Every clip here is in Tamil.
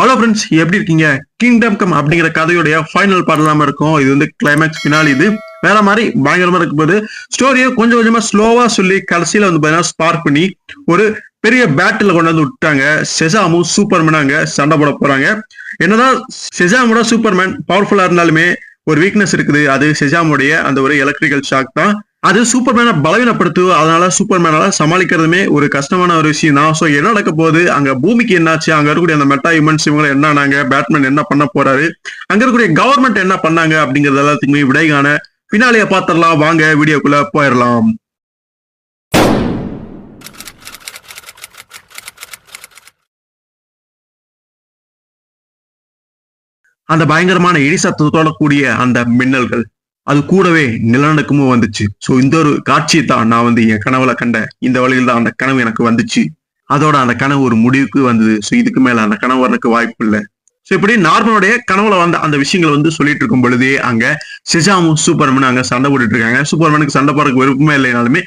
ஹலோ ஃப்ரெண்ட்ஸ், எப்படி இருக்கீங்க? கிங்டம் கம் அப்படிங்கிற கதையுடைய ஃபைனல் பார்ட் இல்லாம இருக்கும். இது வந்து கிளைமேக்ஸ் பினால். இது வேற மாதிரி பயங்கரமா இருக்கும் போது ஸ்டோரியை கொஞ்சம் கொஞ்சமா ஸ்லோவா சொல்லி கடைசியில வந்து பாத்தீங்கன்னா ஸ்பார்க் பண்ணி ஒரு பெரிய பேட்டில் கொண்டு வந்து விட்டாங்க. செசாமும் சூப்பர்மேன் அங்க சண்டை போட போறாங்க. என்னதான் செசாமோட சூப்பர்மேன் பவர்ஃபுல்லா இருந்தாலுமே ஒரு வீக்னஸ் இருக்குது. அது செசாமுடைய அந்த ஒரு எலக்ட்ரிக்கல் ஷாக் தான். அது சூப்பர்மேனை பலவீனப்படுத்து. அதனால சூப்பர்மேனால சமாளிக்கிறதுமே ஒரு கஷ்டமான ஒரு விஷயம் தான். சோ என்ன நடக்க போகுது, அங்க பூமிக்கு என்னாச்சு, அங்க இருக்கக்கூடிய அந்த மெட்டா ஹியூமன்ஸ் இவங்க என்ன ஆனாங்க, பேட்மேன் என்ன பண்ண போறாரு, அங்க இருக்கக்கூடிய கவர்மெண்ட் என்ன பண்ணாங்க அப்படிங்கறது எல்லாத்துக்குமே விடைகான பின்னாலேயே பாத்திரலாம். வாங்க வீடியோக்குள்ள போயிடலாம். அந்த பயங்கரமான இடி சத்தத்தோட கூடிய அந்த மின்னல்கள், அது கூடவே நிலநடுக்கமும் வந்துச்சு. சோ இந்த ஒரு காட்சியை தான் நான் வந்து என் கனவுல கண்டேன். இந்த வழியில் தான் அந்த கனவு எனக்கு வந்துச்சு. அதோட அந்த கனவு ஒரு முடிவுக்கு வந்தது. சோ இதுக்கு மேல அந்த கனவு வரதுக்கு வாய்ப்பு இல்லை. சோ இப்படி நார்மலுடைய கனவுல வந்த அந்த விஷயங்களை வந்து சொல்லிட்டு இருக்கும் பொழுதே அங்க செசாமும் சூப்பர்மேன் அங்க சண்டை போட்டுட்டு இருக்காங்க. சூப்பர்மேனுக்கு சண்டை போறதுக்கு விருப்பமே இல்லைனாலுமே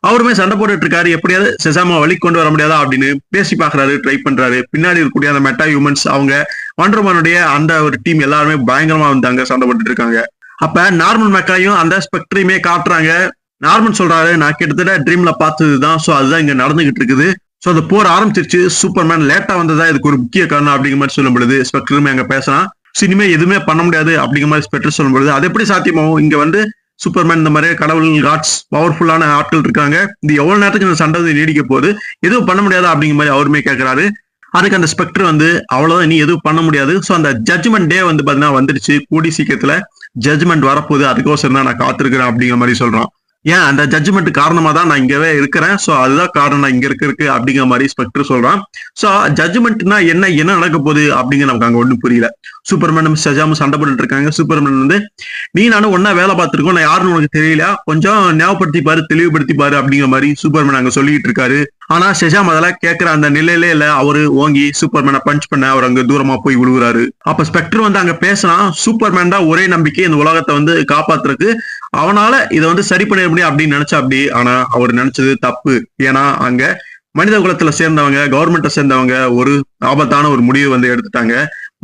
அவருமே சண்டை போட்டுட்டு இருக்காரு. எப்படியாவது செசாமா வழி கொண்டு வர முடியாதா அப்படின்னு பேசி பாக்குறாரு, ட்ரை பண்றாரு. பின்னாடி இருக்கக்கூடிய அந்த மெட்டா ஹியூமன்ஸ் அவங்க வண்டர்மேனுடைய அந்த ஒரு டீம் எல்லாருமே பயங்கரமா வந்து அங்க சண்டை போட்டுட்டு இருக்காங்க. அப்ப நார்மல் மெக்காயும் அந்த ஸ்பெக்ட்ரையுமே காட்டுறாங்க. நார்மல் சொல்றாரு, நான் கிட்டத்தட்ட ட்ரீம்ல பார்த்ததுதான். சோ அதுதான் இங்க நடந்துகிட்டு இருக்குது. சோ அந்த போர் ஆரம்பிச்சிருச்சு. சூப்பர்மேன் லேட்டா வந்ததா இதுக்கு ஒரு முக்கிய காரணம் அப்படிங்கிற மாதிரி சொல்லும் பொழுது ஸ்பெக்டருமே அங்க பேசலாம். இனிமே எதுவுமே பண்ண முடியாது அப்படிங்கிற மாதிரி ஸ்பெக்டர் சொல்லும் பொழுது அது எப்படி சாத்தியமாகும்? இங்க வந்து சூப்பர்மேன் இந்த மாதிரி கடவுள் காட்ஸ் பவர்ஃபுல்லான ஆட்கள் இருக்காங்க. இது எவ்வளவு நேரத்துக்கு இந்த சண்டை நீடிக்க போகுது, எதுவும் பண்ண முடியாது அப்படிங்கிற மாதிரி அவருமே கேட்கிறாரு. அதுக்கு அந்த ஸ்பெக்டர் வந்து அவ்வளவுதான், நீ எதுவும் பண்ண முடியாது. சோ அந்த ஜட்ஜ்மெண்ட் டே வந்து பாத்தீங்கன்னா வந்துருச்சு. கூடி சீக்கிரத்துல ஜட்ஜ்மெண்ட் வரப்போகுது, அதுக்கோசரம் தான் நான் காத்திருக்கிறேன் அப்படிங்கிற மாதிரி சொல்றான். ஏன் அந்த ஜட்ஜ்மெண்ட் காரணமா தான் நான் இங்கவே இருக்கிறேன். சோ அதுதான் காரணம், நான் இங்க இருக்கு அப்படிங்கிற மாதிரி ஸ்பெக்டர் சொல்றான். சோ ஜட்ஜ்மெண்ட்னா என்ன நடக்க போகுது அப்படிங்கிற நமக்கு அங்க ஒண்ணும் புரியல. சூப்பர்மேனும் செஜாமும் சண்டை போட்டுட்டு இருக்காங்க. சூப்பர்மேன் வந்து, நீ நானும் ஒன்னா வேலை பார்த்திருக்கோம், நான் யாருன்னு உனக்கு தெரியல, கொஞ்சம் ஞாபகப்படுத்தி பாரு, தெளிவுபடுத்தி பாரு அப்படிங்கிற மாதிரி சூப்பர்மேன் அங்க சொல்லிட்டு இருக்காரு. ஆனா செஜாம் அதெல்லாம் கேட்கிற அந்த நிலையிலே இல்ல. அவரு ஓங்கி சூப்பர்மேனை பஞ்ச் பண்ண அவர் அங்க தூரமா போய் விழுகுறாரு. அப்ப ஸ்பெக்டர் வந்து அங்க பேசலாம், சூப்பர்மேன் தான் ஒரே நம்பிக்கை இந்த உலகத்தை வந்து காப்பாத்துறதுக்கு, அவனால இதை வந்து சரி பண்ணிட முடியும் அப்படின்னு நினைச்சா அப்படி. ஆனா அவர் நினைச்சது தப்பு. ஏன்னா அங்க மனித குலத்துல சேர்ந்தவங்க, கவர்மெண்ட்டை சேர்ந்தவங்க ஒரு ஆபத்தான ஒரு முடிவு வந்து எடுத்துட்டாங்க.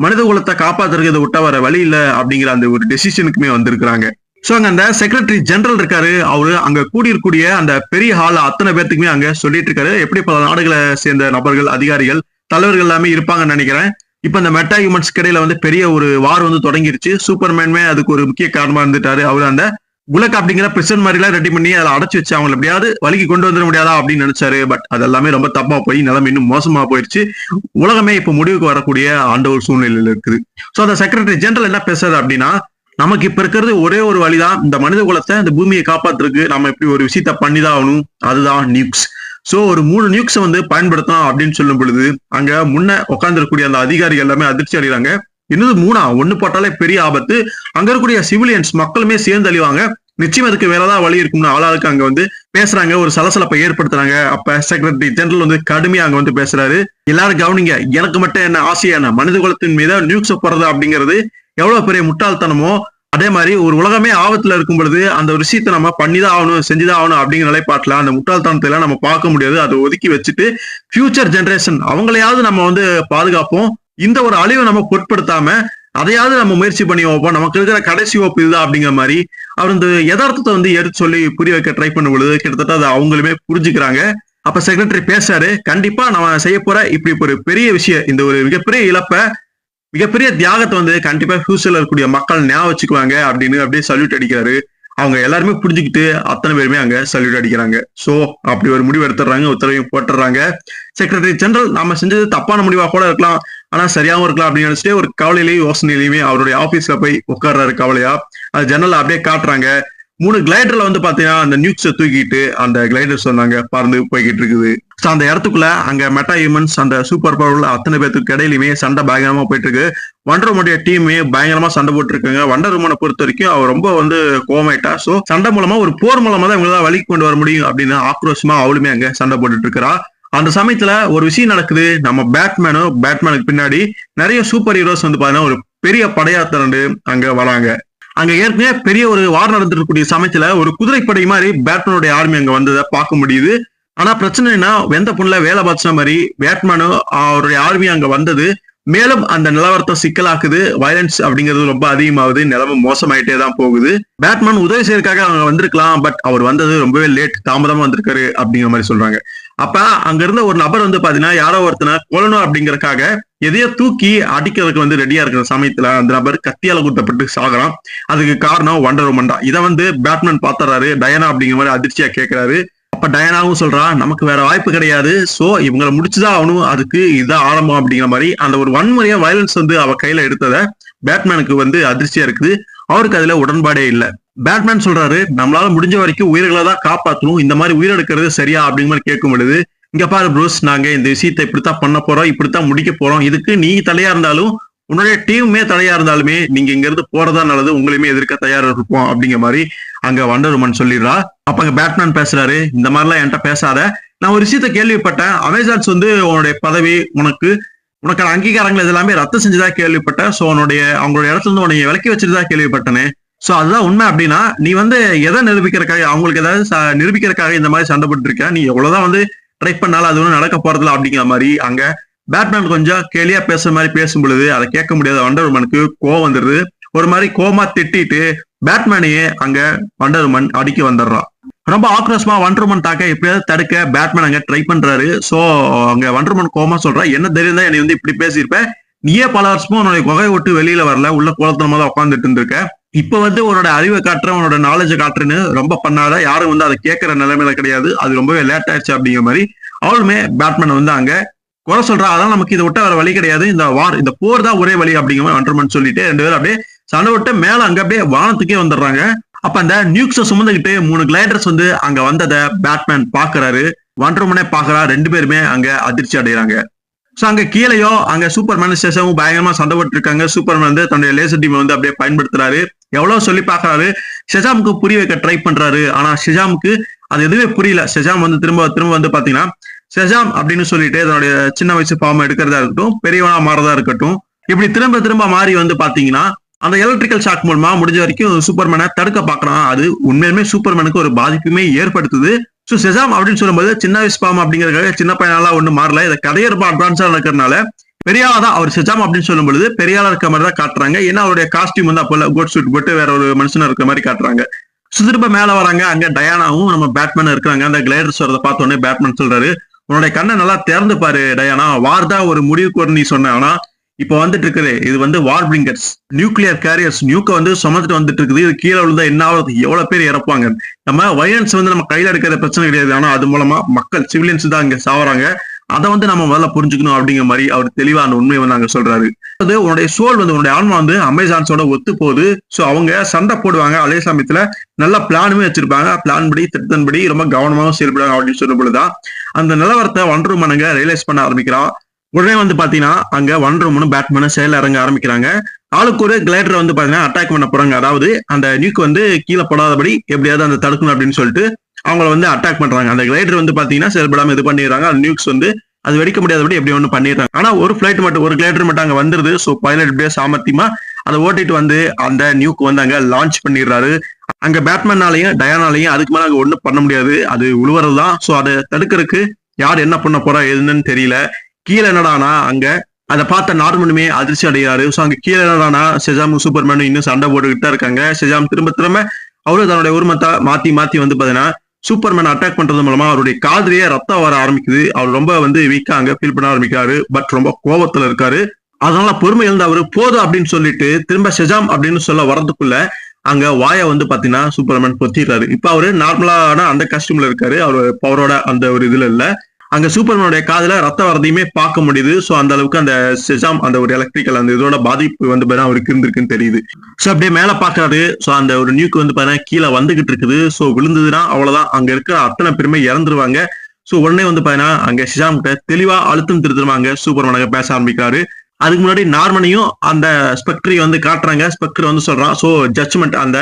மனித குலத்தை காப்பாத்துறதுக்கு இதை விட்டா வர வழி இல்லை அப்படிங்கிற அந்த ஒரு டெசிஷனுக்குமே வந்திருக்கிறாங்க. சோ அங்க அந்த செக்ரட்டரி ஜெனரல் இருக்காரு. அவரு அங்க கூடியிருக்கூடிய அந்த பெரிய ஹால் அத்தனை பேர்த்துக்குமே அங்க சொல்லிட்டு இருக்காரு. எப்படி பல நாடுகளை சேர்ந்த நபர்கள், அதிகாரிகள், தலைவர்கள் எல்லாமே இருப்பாங்கன்னு நினைக்கிறேன். இப்ப இந்த மெட்டா ஹியூமன்ஸ் இடையில வந்து பெரிய ஒரு வார் வந்து தொடங்கிருச்சு. சூப்பர்மேனுமே அதுக்கு ஒரு முக்கிய காரணமா இருந்துட்டாரு. அவரு அந்த குலக் அப்படிங்கிற பிரிசன் மாதிரி எல்லாம் ரெடி பண்ணி அதை அடைச்சு வச்சு அவங்களை எப்படியாவது வலிக்கு கொண்டு வந்துட முடியாதா அப்படின்னு நினைச்சாரு. பட் அதெல்லாமே ரொம்ப தப்பா போய் நிலைமை இன்னும் மோசமா போயிடுச்சு. உலகமே இப்ப முடிவுக்கு வரக்கூடிய அந்த ஒரு சூழ்நிலையில இருக்குது. சோ அந்த செக்ரட்டரி ஜெனரல் என்ன பேசுறது அப்படின்னா, நமக்கு இப்ப இருக்கிறது ஒரே ஒரு வழிதான், இந்த மனித குலத்தை, இந்த பூமியை காப்பாத்துறதுக்கு நம்ம இப்படி ஒரு விஷயத்த பண்ணிதான் ஆகணும். அதுதான் நியூக்ஸ். சோ ஒரு 3 நியூக்ஸ் வந்து பயன்படுத்தலாம் அப்படின்னு சொல்லும் பொழுது அங்க முன்ன உட்கார்ந்துருக்கூடிய அந்த அதிகாரிகள் எல்லாமே அதிர்ச்சி அடைகிறாங்க. இன்னொரு 3 ஒண்ணு போட்டாலே பெரிய ஆபத்து, அங்க இருக்கக்கூடிய சிவிலியன்ஸ் மக்களுமே சேர்ந்து அழிவாங்க, நிச்சயம் அதுக்கு வேறதான் வழி இருக்கும்னு ஆளாளுக்கு அங்க வந்து பேசுறாங்க. ஒரு சலசலப்பை ஏற்படுத்துறாங்க. அப்ப செக்ரட்டரி ஜெனரல் வந்து கடுமையா அங்க வந்து பேசுறாரு. எல்லாரும் கவனிங்க, எனக்கு மட்டும் என்ன ஆசையான மனித குலத்தின் மீது நியூக்ஸ் போறது அப்படிங்கிறது எவ்வளவு பெரிய முட்டாள்தனமோ, அதே மாதிரி ஒரு உலகமே ஆபத்துல இருக்கும் பொழுது அந்த ஒரு விஷயத்தை நம்ம பண்ணிதான் ஆகணும், செஞ்சுதான் ஆகணும் அப்படிங்கிற நிலைப்பாட்டுல அந்த முட்டாள்தனத்தை எல்லாம் நம்ம பார்க்க முடியாது. அதை ஒதுக்கி வச்சுட்டு ஃபியூச்சர் ஜெனரேஷன் அவங்களையாவது நம்ம வந்து பாதுகாப்போம். இந்த ஒரு அழிவை நம்ம பொருட்படுத்தாம அதையாவது நம்ம முயற்சி பண்ணி வைப்போம். நமக்கு இருக்கிற கடைசி ஓப்பு இதுதான் அப்படிங்கிற மாதிரி அவர் இந்த யதார்த்தத்தை வந்து எடுத்து சொல்லி புரிய வைக்க ட்ரை பண்ணும் பொழுது கிட்டத்தட்ட அதை அவங்களுமே புரிஞ்சுக்கிறாங்க. அப்ப செக்ரட்டரி பேசுறாரு, கண்டிப்பா நம்ம செய்ய போற இப்படி ஒரு பெரிய விஷயம், இந்த ஒரு மிகப்பெரிய இழப்பை, மிகப்பெரிய தியாகத்தை வந்து கண்டிப்பா ஃபியூச்சர்ல இருக்கக்கூடிய மக்கள் ஞாபகம் வச்சுக்குவாங்க அப்படின்னு அப்படியே சல்யூட் அடிக்கிறாரு. அவங்க எல்லாருமே புரிஞ்சுக்கிட்டு அத்தனை பேருமே அங்க சல்யூட் அடிக்கிறாங்க. சோ அப்படி ஒரு முடிவு எடுத்துடுறாங்க, உத்தரவையும் போட்டுறாங்க. செக்ரட்டரி ஜெனரல் நம்ம செஞ்சது தப்பான முடிவா கூட இருக்கலாம், ஆனா சரியாவும் இருக்கலாம் அப்படின்னு நினைச்சிட்டு ஒரு கவலையிலேயும் யோசனையிலையுமே அவருடைய ஆபீஸ்ல போய் உட்கார்றாரு கவலையா. அது ஜெனரல் அப்படியே காட்டுறாங்க. 3 கிளைடர்ல வந்து பாத்தீங்கன்னா அந்த நியூக்ஸை தூக்கிட்டு அந்த கிளைடர் சொன்னாங்க பறந்து போய்கிட்டு இருக்குது. அந்த இடத்துக்குள்ள அங்க மெட்டா ஹியூமன்ஸ் அந்த சூப்பர் பவர்ல அத்தனை பேருக்கு இடையிலுமே சண்டை பயங்கரமா போயிட்டு இருக்கு. வண்டர் உமனுடைய டீமே பயங்கரமா சண்டை போட்டு இருக்காங்க. வண்டர் உமனை பொறுத்த வரைக்கும் அவர் ரொம்ப வந்து கோவமாயிட்டா. சோ சண்டை மூலமா ஒரு போர் மூலமா தான் இவங்களால வழிக்கு கொண்டு வர முடியும் அப்படின்னு ஆக்ரோஷமா அவளுமே அங்க சண்டை போட்டுட்டு இருக்கிறா. அந்த சமயத்துல ஒரு விஷயம் நடக்குது. நம்ம பேட்மேனுக்கு பின்னாடி நிறைய சூப்பர் ஹீரோஸ் வந்து பாத்தீங்கன்னா ஒரு பெரிய படையா திரண்டு அங்க வராங்க. அங்க ஏற்கனவே பெரிய ஒரு வார் நடந்துருக்கக்கூடிய சமயத்துல ஒரு குதிரைப்படை மாதிரி பேட்மேனுடைய ஆர்மி அங்க வந்ததை பார்க்க முடியுது. ஆனா பிரச்சனை என்ன, வெந்த புண்ணுல வேலை பார்த்த மாதிரி பேட்மேனும் அவருடைய ஆர்மி அங்க வந்தது மேலும் அந்த நிலவரத்தை சிக்கலாக்குது. வயலன்ஸ் அப்படிங்கிறது ரொம்ப அதிகமாகுது. நிலைமை மோசமாயிட்டே தான் போகுது. பேட்மேன் உதவி செய்யறதுக்காக அவங்க வந்திருக்கலாம். பட் அவர் வந்தது ரொம்பவே லேட், தாமதமா வந்திருக்காரு அப்படிங்கிற மாதிரி சொல்றாங்க. அப்ப அங்க இருந்த ஒரு நபர் வந்து பாத்தீங்கன்னா யாரோ ஒருத்தனை கொல்லணும் அப்படிங்கறக்காக எதையோ தூக்கி அடிக்கிறதுக்கு வந்து ரெடியா இருக்கிற சமயத்துல அந்த நபர் கத்தியால குத்தப்பட்டு சாகுறான். அதுக்கு காரணம் வண்டர் உமன் தான். இதை வந்து பேட்மேன் பாத்துறாரு. டயானா அப்படிங்கிற மாதிரி அதிர்ச்சியா கேட்கிறாரு. அப்ப டயானாவும் சொல்றா, நமக்கு வேற வாய்ப்பு கிடையாது, சோ இவங்களை முடிச்சுதான் ஆகணும், அதுக்கு இதான் ஆரம்பம் அப்படிங்கிற மாதிரி அந்த ஒரு வன்முறையா வயலன்ஸ் வந்து அவ கையில எடுத்தத பேட்மேனுக்கு வந்து அதிர்ச்சியா இருக்குது. அவருக்கு அதுல உடன்பாடே இல்ல. பேட்மேன் சொல்றாரு, நம்மளால முடிஞ்ச வரைக்கும் உயிர்களை தான் காப்பாற்றணும், இந்த மாதிரி உயிரெடுக்கிறது சரியா அப்படிங்கிற மாதிரி கேட்கும் பொழுது, இங்க பாரு ப்ரூஸ், நாங்க இந்த விஷயத்தை இப்படித்தான் பண்ண போறோம், இப்படித்தான் முடிக்க போறோம், இதுக்கு நீ தலையா இருந்தாலும் உன்னுடைய டீமுமே தலையா இருந்தாலுமே நீங்க இங்க இருந்து போறதா நல்லது, உங்களையுமே எதிர்க்க தயாரா இருப்போம் அப்படிங்கிற மாதிரி அங்க வண்டர் உமன் சொல்லிடுறா. அப்ப அங்க பேட்மேன் பேசுறாரு, இந்த மாதிரிலாம் என்கிட்ட பேசாத, நான் ஒரு விஷயத்த கேள்விப்பட்டேன், அமேசான்ஸ் வந்து உன்னுடைய பதவி உனக்கான அங்கீகாரங்கள் இதெல்லாமே ரத்து செஞ்சதா கேள்விப்பட்டேன். சோ அவங்களோட இடத்துல இருந்து உன்னை விலக்கி வச்சிருந்தா கேள்விப்பட்டனே. சோ அதுதான் உண்மை அப்படின்னா நீ வந்து எதை நிரூபிக்கிறக்காக, அவங்களுக்கு ஏதாவது நிரூபிக்கிறக்காக இந்த மாதிரி சண்டை போட்டு இருக்க, நீ எவ்வளவுதான் வந்து ட்ரை பண்ணாலும் அது ஒன்றும் நடக்க போறதில்ல அப்படிங்கிற மாதிரி அங்க பேட்மேன் கொஞ்சம் கேலியா பேசுற மாதிரி பேசும் பொழுது அதை கேட்க முடியாத வண்டர் உமனுக்கு கோவம் வந்துடுது. ஒரு மாதிரி கோமா திட்டிட்டு பேட்மேனையே அங்க வண்டர் உமன் அடிக்க வந்துடுறான். ரொம்ப ஆக்ரோஷமா வண்டர் உமன் தாக்க எப்படியாவது தடுக்க பேட்மேன் அங்க ட்ரை பண்றாரு. சோ அங்க வண்டர் உமன் கோமா சொல்றா, என்ன தைரியம் தான் என்னை வந்து இப்படி பேசியிருப்ப, நீயே பல வருஷமும் உன்னுடைய குகையை விட்டு வெளியில வரல, உள்ள கோலத்தனமா தான் உட்காந்துட்டு இருந்திருக்க, இப்ப வந்து உன்னோட அறிவை காட்டுறேன், உன்னோட நாலேஜை காட்டுறேன்னு ரொம்ப பண்ணாத, யாரும் வந்து அதை கேட்கற நிலைமையில கிடையாது, அது ரொம்பவே லேட் ஆயிடுச்சு அப்படிங்கிற மாதிரி அவளுமே பேட்மேன் வந்து அங்க குறை சொல்றா. அதான் நமக்கு இதை விட்ட வேற வழி கிடையாது, இந்த போர் தான் ஒரே வழி அப்படிங்கிற மாதிரி வண்டர் உமன் சொல்லிட்டு ரெண்டு பேரும் அப்படியே சண்டை விட்டு மேல அங்க அப்படியே வானத்துக்கே வந்துடுறாங்க. அப்ப அந்த நியூக்ஸை சுமந்துகிட்டு 3 கிளைடர்ஸ் வந்து அங்க வந்ததை பேட்மேன் பாக்குறாரு. வண்டர் உமனே பாக்குறா. ரெண்டு பேருமே அங்க அதிர்ச்சி அடைகிறாங்க. சோ அங்க கீழேயோ அங்க சூப்பர்மேன் ஷெசாமும் பயங்கரமா சண்டை போட்டு இருக்காங்க. சூப்பர்மேன் வந்து தன்னுடைய லேசர் டீமை வந்து அப்படியே பயன்படுத்துறாரு. எவ்வளவு சொல்லி பாக்குறாரு, ஷெசாமுக்கு புரிய வைக்க ட்ரை பண்றாரு. ஆனா ஷெசாமுக்கு அது எதுவே புரியல. ஷெசாம் வந்து திரும்ப திரும்ப வந்து பாத்தீங்கன்னா ஷெசாம் அப்படின்னு சொல்லிட்டு தன்னுடைய சின்ன வயசு ஃபார்ம் எடுக்கிறதா இருக்கட்டும், பெரியவனா மாறதா இருக்கட்டும், இப்படி திரும்ப திரும்ப மாறி வந்து பாத்தீங்கன்னா அந்த எலக்ட்ரிக்கல் ஷாக் மூலமா முடிஞ்ச வரைக்கும் சூப்பர்மேனை தடுக்க பாக்குறான். அது உண்மையுமே சூப்பர்மேனுக்கு ஒரு பாதிப்புமே ஏற்படுத்துது. சோ ஷெசாம் அப்படின்னு சொல்லும்போது சின்ன வயசு ஃபார்ம் அப்படிங்கறதுக்காக சின்ன பையனால ஒண்ணு மாறல. இதை கதையை ரொம்ப அட்வான்ஸா நடக்கிறதுனால பெரியாளா தான் அவர் ஷெசாம் அப்படின்னு சொல்லும் பொழுது பெரியாளா இருக்க மாதிரி தான் காட்டுறாங்க. ஏன்னா அவருடைய காஸ்டியூம் வந்து அப்போ கோட் சூட் போட்டு வேற ஒரு மனுஷனா இருக்கிற மாதிரி காட்டுறாங்க. திரும்ப மேல வராங்க. அங்க டயானாவும் நம்ம பேட்மேன் இருக்காங்க. அந்த கிளைடர்ஸ் வரதை பார்த்தோன்னே பேட்மேன் சொல்றாரு, உன்னுடைய கண்ணை நல்லா திறந்து பாரு டயானா, வார் தான் ஒரு முடிவுக்கு நீ சொன்ன, ஆனா இப்ப வந்துட்டு இருக்குது இது வந்து வார் பிரிங்கர்ஸ், நியூக்ளியர் கேரியர்ஸ், நியூக்க வந்து சுமந்துட்டு வந்துட்டு இருக்குது. இது கீழே விழுந்தா என்ன ஆகுது, எவ்வளவு பேர் இறப்பாங்க. நம்ம வயலன்ஸ் வந்து நம்ம கையில எடுக்கிற பிரச்சனை கிடையாது, ஆனா அது மூலமா மக்கள் சிவிலியன்ஸ் தான் இங்க சாவறாங்க. அதை வந்து நம்ம முதல்ல புரிஞ்சுக்கணும் அப்படிங்கிற மாதிரி அவர் தெளிவா அந்த உண்மையை வந்து அங்க சொல்றாரு. அது உன்னுடைய சோல் வந்து உன்னுடைய ஆன்மா வந்து அமேசான்ஸோட ஒத்து போகுது. சோ அவங்க சண்டை போடுவாங்க, அதே சமயத்துல நல்ல பிளானுமே வச்சிருப்பாங்க. பிளான் படி திட்டத்தின்படி ரொம்ப கவனமாவும் செயல்படுவாங்க அப்படின்னு சொல்லும் பொழுதுதான் அந்த நிலவரத்தை வண்டர் உமன் அங்க ரியலைஸ் பண்ண ஆரம்பிக்கிறான். உடனே வந்து பாத்தீங்கன்னா அங்க வண்டர் உமனும் பேட்மேனும் செயல் இறங்க ஆரம்பிக்கிறாங்க. ஆளுக்கு ஒரு கிளைடர் வந்து பாத்தீங்கன்னா அட்டாக் பண்ண போறாங்க. அதாவது அந்த நியூக் வந்து கீழே போடாதபடி எப்படியாவது அந்த தடுக்கணும் அப்படின்னு சொல்லிட்டு அவங்கள வந்து அட்டாக் பண்றாங்க. அந்த கிளைடர் வந்து பாத்தீங்கன்னா செயல்படாம இது பண்ணிடுறாங்க. அந்த நியூக்ஸ் வந்து அது வெடிக்க முடியாதபடி எப்படி ஒண்ணு பண்ணிடுறாங்க. ஆனா ஒரு பிளைட் மட்டும், ஒரு கிளைடர் மட்டும் அங்க வந்துருது. சோ பைலட் இப்படியே சாமர்த்தியமா அதை ஓட்டிட்டு வந்து அந்த நியூக் வந்து அங்க லான்ச் பண்ணிடுறாரு. அங்க பேட்மேனாலையும் டயானாலையும் அதுக்கு மேல அங்க ஒண்ணும் பண்ண முடியாது, அது உழுவுறதுதான். சோ அதை தடுக்கிறதுக்கு யார் என்ன பண்ண போறா எதுன்னு தெரியல. கீழே என்னடானா அங்க அதை பார்த்த நார்மனுமே அதிர்ச்சி அடைகிறாரு. சோ அங்க கீழே என்னடானா ஷெசாமும் சூப்பர்மேனும் இன்னும் சண்டை போட்டுக்கிட்டு தான் இருக்காங்க. ஷெசாம் திரும்ப திரும்ப அவரு தன்னுடைய உருவத்தை மாத்தி மாத்தி வந்து பாத்தீங்கன்னா சூப்பர்மேன் அட்டாக் பண்றது மூலமா அவருடைய காதுலயே ரத்தம் வர ஆரம்பிக்குது. அவர் ரொம்ப வந்து வீக்கா அங்க ஃபீல் பண்ண ஆரம்பிக்காரு. பட் ரொம்ப கோபத்துல இருக்காரு. அதனால பொறுமை இருந்து அவரு போதும் அப்படின்னு சொல்லிட்டு திரும்ப ஷெசாம் அப்படின்னு சொல்ல வரதுக்குள்ள அங்க வாயை வந்து பாத்தீங்கன்னா சூப்பர்மேன் பொத்திடுறாரு. இப்ப அவரு நார்மலான அந்த கஸ்டியூம்ல இருக்காரு. அவரு பவரோட அந்த ஒரு இதுல இல்ல. அங்க சூப்பர்மேனுடைய காதுல ரத்த வரதையுமே பார்க்க முடியுது. சோ அந்த அளவுக்கு அந்த ஷெசாம் அந்த ஒரு எலக்ட்ரிக்கல் அந்த இதோட பாதிப்பு வந்து அவருக்கு இருந்திருக்குன்னு தெரியுது. சோ அப்படியே மேல பாக்குறாரு. சோ அந்த ஒரு நியூக்கு வந்து பாத்தீங்கன்னா கீழே வந்துகிட்டு இருக்குது. சோ விழுந்ததுன்னா அவ்வளவுதான், அங்க இருக்கிற அத்தனை பேருமே இறந்துருவாங்க. சோ உடனே வந்து பாத்தீங்கன்னா அங்க ஷெசாம் கிட்ட தெளிவா அழுத்தம் திருத்தமாங்க சூப்பர்மேன் பேச ஆரம்பிக்கிறாரு. அதுக்கு முன்னாடி நார்மனையும் அந்த ஸ்பெக்ட்ரி வந்து காட்டுறாங்க. ஸ்பெக்டர் வந்து சொல்றான், சோ ஜட்ஜ்மெண்ட் அந்த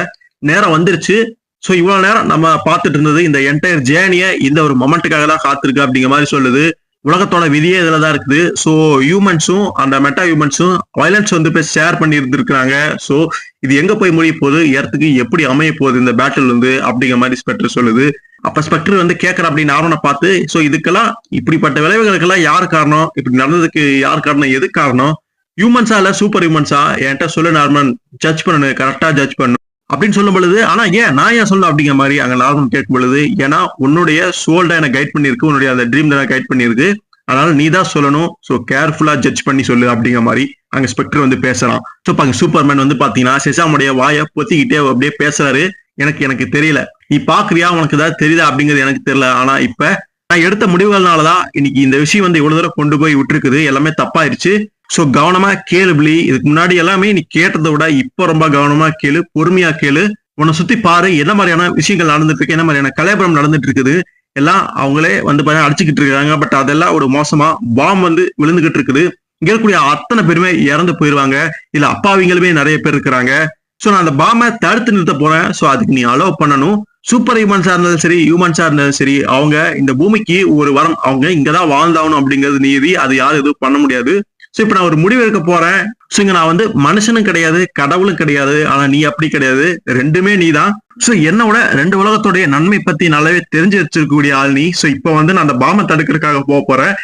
நேரம் வந்துருச்சு. சோ இவ்வளவு நேரம் நம்ம பார்த்துட்டு இருந்தது இந்த என்டையர் ஜேர்னிய இந்த ஒரு மொமெண்ட்டுக்காக தான் காத்திருக்கு அப்படிங்கிற மாதிரி சொல்லுது. உலகத்தோட விதியே இதுலதான் இருக்குது. சோ ஹியூமன்ஸும் அந்த மெட்டா ஹியூமன்ஸும் வயலன்ஸ் வந்து போய் ஷேர் பண்ணி இருந்திருக்காங்க. சோ இது எங்க போய் முடிய போகுது, எர்த்துக்கு எப்படி அமைய போகுது இந்த பேட்டில் வந்து அப்படிங்கிற மாதிரி ஸ்பெக்டர் சொல்லுது. அப்ப ஸ்பெக்டர் வந்து கேட்கற அப்படின்னு ஆர்வனை பார்த்து, சோ இதுக்கெல்லாம் இப்படிப்பட்ட விளைவுகளுக்கெல்லாம் யார் காரணம், இப்படி நடந்ததுக்கு யார் காரணம், எது காரணம், ஹியூமன்ஸா இல்ல சூப்பர் ஹியூமன்ஸா என்கிட்ட சொல்லு நார்மன், ஜட்ஜ் பண்ணணும், கரெக்டா ஜட்ஜ் பண்ணணும் அப்படின்னு சொல்லும் பொழுது, ஆனா ஏன் நான் ஏன் சொல்லணும் அப்படிங்கிற மாதிரி அங்க நார்மன் கேட்கும் பொழுது, ஏன்னா உன்னுடைய சோல் தான் எனக்கு கைட் பண்ணிருக்கு, உன்னுடைய அந்த ட்ரீம் தான் கைட் பண்ணிருக்கு, அதனால நீ தான் சொல்லணும், சோ கேர்ஃபுல்லா ஜட்ஜ் பண்ணி சொல்லு அப்படிங்கிற மாதிரி அங்க ஸ்பெக்டர் வந்து பேசுறான். சோ அங்க சூப்பர்மேன் வந்து பாத்தீங்கன்னா செசாமுடைய வாயை பொத்திக்கிட்டே அப்படியே பேசுறாரு. எனக்கு எனக்கு தெரியல, நீ பாக்குறியா, உனக்கு ஏதாவது தெரியுதா அப்படிங்கிறது எனக்கு தெரியல, ஆனா இப்ப நான் எடுத்த முடிவுகள்னாலதான் இன்னைக்கு இந்த விஷயம் வந்து இவ்வளவு தூரம் கொண்டு போய் விட்டுருக்குது, எல்லாமே தப்பாயிருச்சு. சோ கவனமா கேளு பிளி, இதுக்கு முன்னாடி எல்லாமே நீ கேட்டதை விட இப்ப ரொம்ப கவனமா கேளு, பொறுமையா கேளு, உன்னை சுத்தி பாரு, என்ன மாதிரியான விஷயங்கள் நடந்துட்டு இருக்கு, என்ன மாதிரியான கலைபுரம் நடந்துட்டு இருக்குது, எல்லாம் அவங்களே வந்து அடிச்சுக்கிட்டு இருக்காங்க. பட் அதெல்லாம் ஒரு மோசமா பாம் வந்து விழுந்துகிட்டு இருக்குது, இங்க இருக்கக்கூடிய அத்தனை பேருமே இறந்து போயிருவாங்க, இல்ல அப்பாவிங்களுமே நிறைய பேர் இருக்கிறாங்க. சோ நான் அந்த பாமை தடுத்து நிறுத்த போறேன், சோ அதுக்கு நீ அலோவ் பண்ணணும். சூப்பர் ஹியூமன்ஸா இருந்தாலும் சரி, ஹியூமன்ஸா இருந்தாலும் சரி, அவங்க இந்த பூமிக்கு ஒரு வரம், அவங்க இங்கதான் வாழ்ந்தாகணும் அப்படிங்கிறது நீதி, அது யாரும் எதுவும் பண்ண முடியாது. சோ இப்ப நான் ஒரு முடிவு எடுக்க போறேன். சோ இங்க நான் வந்து மனுஷனும் கிடையாது, கடவுளும் கிடையாது, ஆனா நீ அப்படி கிடையாது, ரெண்டுமே நீ தான். சோ என்னோட ரெண்டு உலகத்துடைய நன்மை பத்தி நல்லாவே தெரிஞ்சு வச்சிருக்கக்கூடிய ஆள் நீ. சோ இப்ப வந்து நான் அந்த பாம்பை தடுக்கிறதுக்காக போறேன்,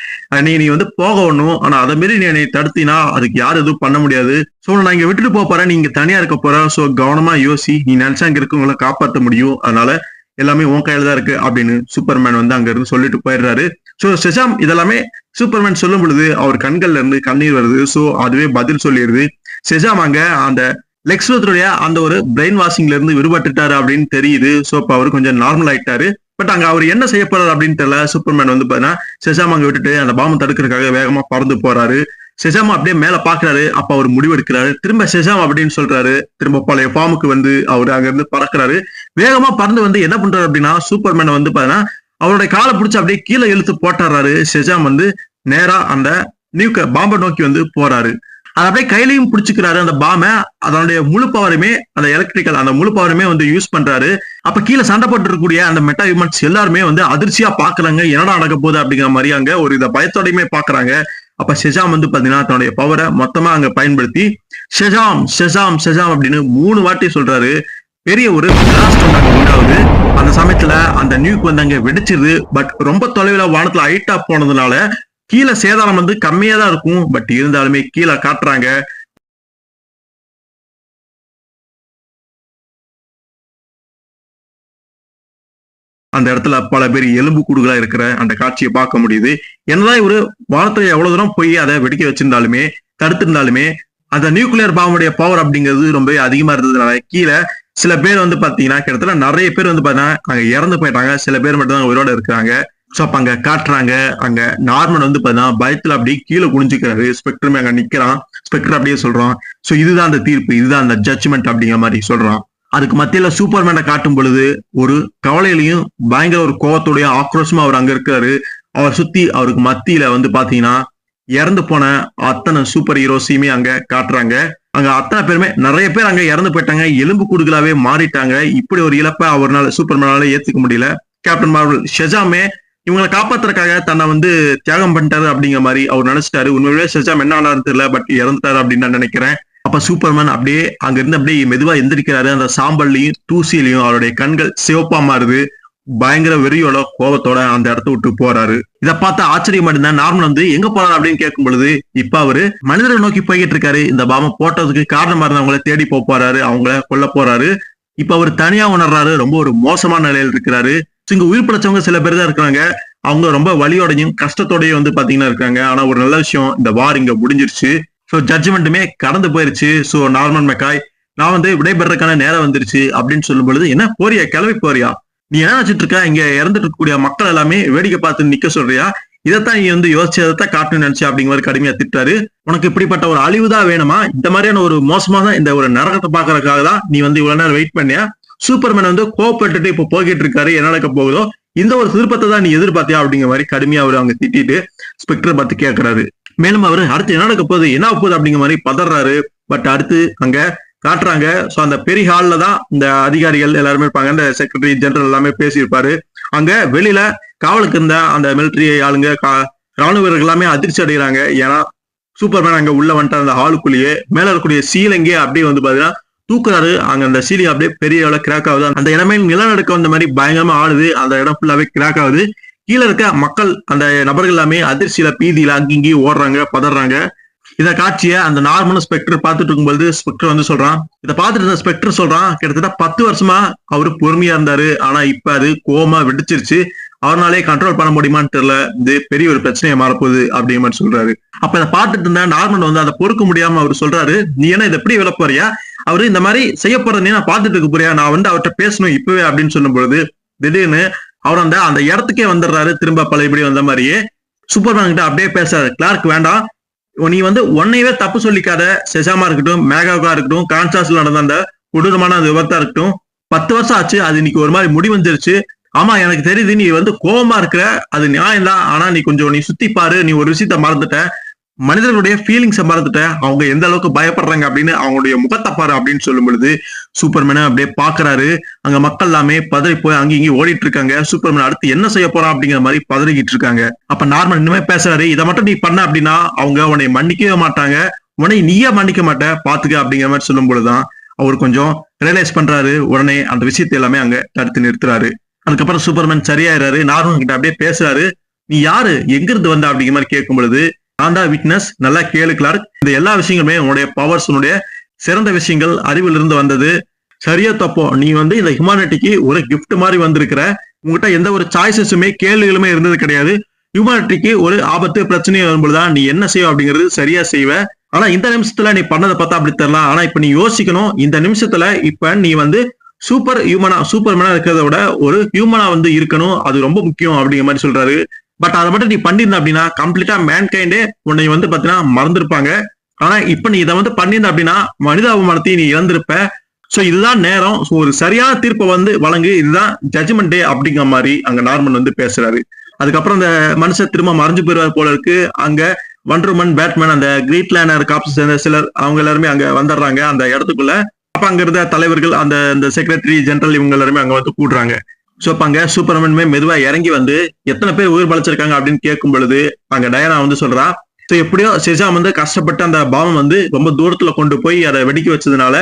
நீ வந்து போகணும், ஆனா அதை மாரி நீ என்னை தடுத்தினா அதுக்கு யாரும் எதுவும் பண்ண முடியாது. சோ நான் இங்க விட்டுட்டு போறேன், நீங்க தனியா இருக்க போற. சோ கவனமா யோசி, நீ நினைச்சா இங்க இருக்கவங்களை காப்பாற்ற முடியும், அதனால எல்லாமே உன் கையில தான் இருக்கு அப்படின்னு சூப்பர்மேன் வந்து அங்க இருந்து சொல்லிட்டு போயிடுறாரு. சோ செசாம் இதெல்லாமே சூப்பர்மேன் சொல்லும் பொழுது அவர் கண்கள்ல இருந்து கண்ணீர் வருது. சோ அதுவே பதில் சொல்லிடுது. செசாம் அங்க அந்த லெக்ஸ் லூத்தருடைய அந்த ஒரு பிரெயின் வாஷிங்ல இருந்து விடுபட்டுட்டாரு அப்படின்னு தெரியுது. சோ இப்ப அவரு கொஞ்சம் நார்மல் ஆயிட்டாரு. பட் அங்க அவர் என்ன செய்ய போறாரு அப்படின்னு தெரியல. சூப்பர்மேன் வந்து பாத்தீங்கன்னா செசாம் அங்க விட்டுட்டு அந்த பாம்பை தடுக்கிறதுக்காக வேகமா பறந்து போறாரு. செசாம் அப்படியே மேல பாக்குறாரு. அப்ப அவர் முடிவு எடுக்கிறாரு, திரும்ப செசாம் அப்படின்னு சொல்றாரு. திரும்ப பழைய ஃபார்முக்கு வந்து அவரு அங்க இருந்து பறக்குறாரு. வேகமா பறந்து வந்து என்ன பண்றாரு அப்படின்னா சூப்பர்மேனை வந்து பாத்தீங்கன்னா அவருடைய காலை பிடிச்சி அப்படியே கீழே இழுத்து போட்டுறாரு. செசாம் வந்து நேரா அந்த நியூக்க பாம்பை நோக்கி வந்து போறாரு. அதை அப்படியே கையிலையும் பிடிச்சிக்கிறாரு அந்த பாம்பை. அதனுடைய முழு பவருமே, அந்த எலக்ட்ரிக்கல் அந்த முழு பவருமே வந்து யூஸ் பண்றாரு. அப்ப கீழே சண்டை போட்டு இருக்கக்கூடிய அந்த மெட்டா ஹியூமன்ஸ் எல்லாருமே வந்து அதிர்ச்சியா பாக்குறாங்க, என்னடா நடக்க போகுது அப்படிங்கிற மாதிரி அங்க ஒரு இதை பயத்தோடையுமே பாக்குறாங்க. அப்ப செசாம் வந்து பாத்தீங்கன்னா தன்னுடைய பவரை மொத்தமா அங்க பயன்படுத்தி ஷெசாம் ஷெசாம் ஷெசாம் அப்படின்னு 3 வாட்டி சொல்றாரு. பெரிய ஒரு பிளாஸ்ட் வந்து அங்க உண்டாகுது. அந்த சமயத்துல அந்த நியூக் வந்து அங்க வெடிச்சிருது. பட் ரொம்ப தொலைவில் வானத்துல ஹைட்டா போனதுனால கீழே சேதாரம் வந்து கம்மியா தான் இருக்கும். பட் இருந்தாலுமே கீழே காட்டுறாங்க. அந்த இடத்துல பல பேர் எலும்பு கூடுகளா இருக்கிற அந்த காட்சியை பார்க்க முடியுது. என்னதான் இவரு வானத்துல எவ்வளவு தூரம் போய் அதை வெடிக்க வச்சிருந்தாலுமே, தடுத்திருந்தாலுமே, அந்த நியூக்ளியர் பாம்புடைய பவர் அப்படிங்கிறது ரொம்ப அதிகமா இருந்ததுனால கீழே சில பேர் வந்து பாத்தீங்கன்னா கிட்டத்தட்ட நிறைய பேர் வந்து பாத்தீங்கன்னா அங்க இறந்து போயிட்டாங்க. சில பேர் மட்டும் தான் உயிரோட இருக்கிறாங்க. சோ அப்ப அங்க காட்டுறாங்க, அங்க நார்மன் வந்து பாத்தீங்கன்னா பயத்துல அப்படியே கீழே குனிஞ்சுக்கிறாரு. ஸ்பெக்டருமே அங்க நிக்கிறான். ஸ்பெக்டர் அப்படியே சொல்றான், சோ இதுதான் அந்த தீர்ப்பு, இதுதான் அந்த ஜட்ஜ்மெண்ட் அப்படிங்கிற மாதிரி சொல்றான். அதுக்கு மத்தியில சூப்பர்மேனை காட்டும் பொழுது ஒரு கவலையிலையும் பயங்கர ஒரு கோவத்தோடைய ஆக்ரோஷமா அவர் அங்க இருக்காரு. அவர் சுத்தி அவருக்கு மத்தியில வந்து பாத்தீங்கன்னா இறந்து போன அத்தனை சூப்பர் ஹீரோஸையுமே அங்க காட்டுறாங்க. அங்க அத்தனை பேருமே நிறைய பேர் அங்க இறந்து போயிட்டாங்க, எலும்பு கூடுகளாவே மாறிட்டாங்க. இப்படி ஒரு இழப்பை அவரால் சூப்பர்மேனால ஏத்துக்க முடியல. கேப்டன் மார்வல் ஷெசாமே இவங்களை காப்பாத்துறதுக்காக தன்னை வந்து தியாகம் பண்ணிட்டாரு அப்படிங்கிற மாதிரி அவர் நினைச்சிட்டாரு. உண்மையிலேயே ஷெசாம் என்ன ஆனாருன்னு தெரியல, பட் இறந்துட்டாரு அப்படின்னு நான் நினைக்கிறேன். அப்ப சூப்பர்மேன் அப்படியே அங்க இருந்து அப்படியே மெதுவா எந்திரிக்கிறாரு. அந்த சாம்பல்லையும் தூசிலையும் அவருடைய கண்கள் சிவப்பா மாறுது. பயங்கர வெறியோட கோபத்தோட அந்த இடத்த விட்டு போறாரு. இதை பார்த்து ஆச்சரியம் அடைந்த நார்மன் வந்து எங்க போறாரு அப்படின்னு கேட்கும் பொழுது இப்ப அவரு மனிதரை நோக்கி போய்கிட்டு இருக்காரு. இந்த பாம்பை போட்டதுக்கு காரணமா இருந்தவங்களை தேடி போறாரு, அவங்கள கொல்ல போறாரு. இப்ப அவர் தனியா உணர்றாரு, ரொம்ப ஒரு மோசமான நிலையில் இருக்கிறாரு. இங்க உயிர் பிழைச்சவங்க சில பேர் தான் இருக்கிறாங்க. அவங்க ரொம்ப வலியோடையும் கஷ்டத்தோடையும் வந்து பாத்தீங்கன்னா இருக்காங்க. ஆனா ஒரு நல்ல விஷயம், இந்த வார் இங்க முடிஞ்சிருச்சு. சோ ஜட்ஜ்மெண்ட்டுமே கடந்து போயிருச்சு. சோ நார்மன் மெக்காய், நான் வந்து விடைபெறதுக்கான நேரம் வந்துருச்சு அப்படின்னு சொல்லும் பொழுது, என்ன போறியா, கிளம்பி போறியா, நீ என்ன நினைச்சிட்டு இருக்க, இங்க இறந்துட்டு இருக்கக்கூடிய மக்கள் எல்லாமே வேடிக்கை பார்த்து நிக்க சொல்றியா, இதைத்தான் நீ வந்து யோசிச்சு அதைத்தான் காட்டணும்னு நினைச்சு அப்படிங்கிற மாதிரி கடுமையா திட்டாரு. உனக்கு இப்படிப்பட்ட ஒரு அழிவுதான் வேணுமா, இந்த மாதிரியான ஒரு மோசமான இந்த ஒரு நரகத்தை பாக்குறதுக்காக தான் நீ வந்து இவ்வளவு நேரம் வெயிட் பண்ணியா. சூப்பர்மேன் வந்து கோவப்பட்டுட்டு இப்ப போய்கிட்டு இருக்காரு, என்ன நடக்க போகுதோ இந்த ஒரு திருப்பத்தை தான் நீ எதிர்பார்த்தியா அப்படிங்கிற மாதிரி கடுமையா அவரு அவங்க திட்டிட்டு ஸ்பெக்டரை பார்த்து கேட்கிறாரு. மேலும் அவரு அடுத்து என்ன நடக்க போகுது, என்ன போகுது அப்படிங்கிற மாதிரி பதறாரு. பட் அடுத்து அங்க காட்டுறாங்க. சோ அந்த பெரிய ஹால்ல தான் இந்த அதிகாரிகள் எல்லாருமே இருப்பாங்க. இந்த செக்ரட்டரி ஜெனரல் எல்லாமே பேசியிருப்பாரு. அங்க வெளியில காவலுக்கு இருந்த அந்த மிலிட்டரி ஆளுங்க, ராணுவ வீரர்கள் எல்லாமே அதிர்ச்சி அடைகிறாங்க. ஏன்னா சூப்பர்மேன் அங்க உள்ள வந்துட்டு அந்த ஹாலுக்குள்ளேயே மேல இருக்கக்கூடிய சீலிங்கே அப்படியே வந்து பாத்தீங்கன்னா தூக்குறாரு. அங்க அந்த சீலிங் அப்படியே பெரிய அளவு கிராக் ஆகுது. அந்த இடமே நிலநடுக்க வந்த மாதிரி பயங்கரமா ஆடுது. அந்த இடம் ஃபுல்லாவே கிராக் ஆகுது. கீழே இருக்க மக்கள், அந்த நபர்கள் எல்லாமே அதிர்ச்சியில பீதியில அங்கிங்கேயும் ஓடுறாங்க, பதறாங்க. இந்த காட்சியை அந்த நார்மலும் ஸ்பெக்டர் பார்த்துட்டு இருக்கும்போது ஸ்பெக்டர் வந்து சொல்றான், இதை பார்த்துட்டு இருந்த ஸ்பெக்டர் சொல்றான், கிட்டத்தட்ட 10 வருஷமா அவரு பொறுமையா இருந்தாரு, ஆனா இப்ப அது கோவமா வெடிச்சிருச்சு, அவராலே கண்ட்ரோல் பண்ண முடியுமான்னு தெரியல, இது பெரிய ஒரு பிரச்சனையை மாறப்போகுது அப்படிங்கிற மாதிரி சொல்றாரு. அப்ப இதை பார்த்துட்டு இருந்த நார்மல் வந்து அதை பொறுக்க முடியாம அவர் சொல்றாரு, நீ என்ன இதை எப்படி விட போறியா, அவரு இந்த மாதிரி செய்ய போறத நான் பார்த்துட்டு இருக்க போறியா, நான் வந்து அவர்கிட்ட பேசணும் இப்பவே அப்படின்னு சொல்லும் பொழுது திடீர்னு அவர் அந்த இடத்துக்கே வந்துடுறாரு, திரும்ப பழையபடி வந்த மாதிரியே. சூப்பர்மேன் கிட்ட அப்படியே பேசுறாரு, கிளார்க் வேண்டாம், நீ வந்து உன்னையவே தப்பு சொல்லிக்காத, செசாமா இருக்கட்டும், மேகாவுக்கா இருக்கட்டும், கான்சாஸ்ல நடந்த அந்த கொடூரமான அந்த விபத்தா இருக்கட்டும், 10 வருஷம் ஆச்சு, அது இன்னைக்கு ஒரு மாதிரி முடிவந்துருச்சு. ஆமா எனக்கு தெரியுது நீ வந்து கோபமா இருக்கிற, அது நியாயம் தான், ஆனா நீ சுத்தி பாரு, நீ ஒரு விஷயத்த மறந்துட்ட, மனிதர்களுடைய ஃபீலிங்ஸை மறந்துட்ட, அவங்க எந்த அளவுக்கு பயப்படுறாங்க அப்படின்னு அவங்களுடைய முகத்தை பாரு அப்படின்னு சொல்லும் பொழுது சூப்பர்மேனை அப்படியே பாக்குறாரு. அங்க மக்கள் எல்லாமே பதறி போய் அங்கேயும் இங்கேயும் ஓடிட்டு இருக்காங்க. சூப்பர்மேன் அடுத்து என்ன செய்ய போறான் அப்படிங்கிற மாதிரி பதறிக்கிட்டு இருக்காங்க. அப்ப நார்மல் இன்னுமே பேசுறாரு, இதை மட்டும் நீ பண்ண அப்படின்னா அவங்க உன்னை மன்னிக்கவே மாட்டாங்க, உன்னை நீயே மன்னிக்க மாட்ட பாத்துக்க அப்படிங்கிற மாதிரி சொல்லும் பொழுதுதான் அவர் கொஞ்சம் ரியலைஸ் பண்றாரு. உடனே அந்த விஷயத்தை எல்லாமே அங்க தடுத்து நிறுத்துறாரு. அதுக்கப்புறம் சூப்பர்மேன் சரியாயிராரு. நார்மல் கிட்ட அப்படியே பேசுறாரு, நீ யாரு, எங்க இருந்து வந்த அப்படிங்கிற மாதிரி கேட்கும் பொழுது, நான் தான் விட்னஸ், நல்லா கேளு கிளார்க், இந்த எல்லா விஷயங்களுமே உன்னுடைய பவர்ஸ், உன்னுடைய சிறந்த விஷயங்கள் அறிவிலிருந்து வந்தது, சரியா தப்போ நீ வந்து இந்த ஹியூமானிட்டிக்கு ஒரு கிஃப்ட் மாதிரி வந்திருக்கிற, உங்ககிட்ட எந்த ஒரு சாய்ஸஸுமே கேள்விகளுமே இருந்தது கிடையாது, ஹியூமானிட்டிக்கு ஒரு ஆபத்து பிரச்சனையும் வரும்போதுதான் நீ என்ன செய்வ அப்படிங்கிறது சரியா செய்வ, ஆனா இந்த நிமிஷத்துல நீ பண்ணதை பார்த்தா அப்படி தெரியலாம், ஆனா இப்ப நீ யோசிக்கணும், இந்த நிமிஷத்துல இப்ப நீ வந்து சூப்பர்மேனா இருக்கிறத விட ஒரு ஹியூமனா வந்து இருக்கணும், அது ரொம்ப முக்கியம் அப்படிங்கிற மாதிரி சொல்றாரு. பட் அதை மட்டும் நீ பண்ணிருந்த அப்படின்னா கம்ப்ளீட்டா மேன்கைண்டே உன்னை வந்து பாத்தீங்கன்னா மறந்துருப்பாங்க, ஆனா இப்ப நீ இதை வந்து பண்ணிருந்த அப்படின்னா மனிதாபிமானத்தையும் நீ இழந்திருப்ப, சோ இதுதான் நேரம், ஒரு சரியான தீர்ப்பை வந்து வழங்கு, இதுதான் ஜட்ஜ்மெண்ட் டே அப்படிங்கிற மாதிரி அங்க நார்மன் வந்து பேசுறாரு. அதுக்கப்புறம் அந்த மனுஷன் திரும்ப மறைஞ்சு போயிருவார் போல இருக்கு. அங்க வண்டர்மன், பேட்மேன், அந்த கிரீட் லேனர் காப்ஸ் சேர்ந்த சிலர் அவங்க எல்லாருமே அங்க வந்துடுறாங்க அந்த இடத்துக்குள்ள. அப்ப அங்க இருந்த தலைவர்கள், அந்த செக்ரட்டரி ஜெனரல், இவங்க எல்லாருமே அங்க வந்து கூடுறாங்க. சோ அப்ப அங்க சூப்பர்மேனுமே மெதுவா இறங்கி வந்து எத்தனை பேர் உயிர் பழிச்சிருக்காங்க அப்படின்னு கேட்கும் பொழுது அங்க டயானா வந்து சொல்றா, சோ எப்படியோ செசாம் வந்து கஷ்டப்பட்டு அந்த பாம் வந்து ரொம்ப தூரத்துல கொண்டு போய் அதை வெடிக்க வச்சதுனால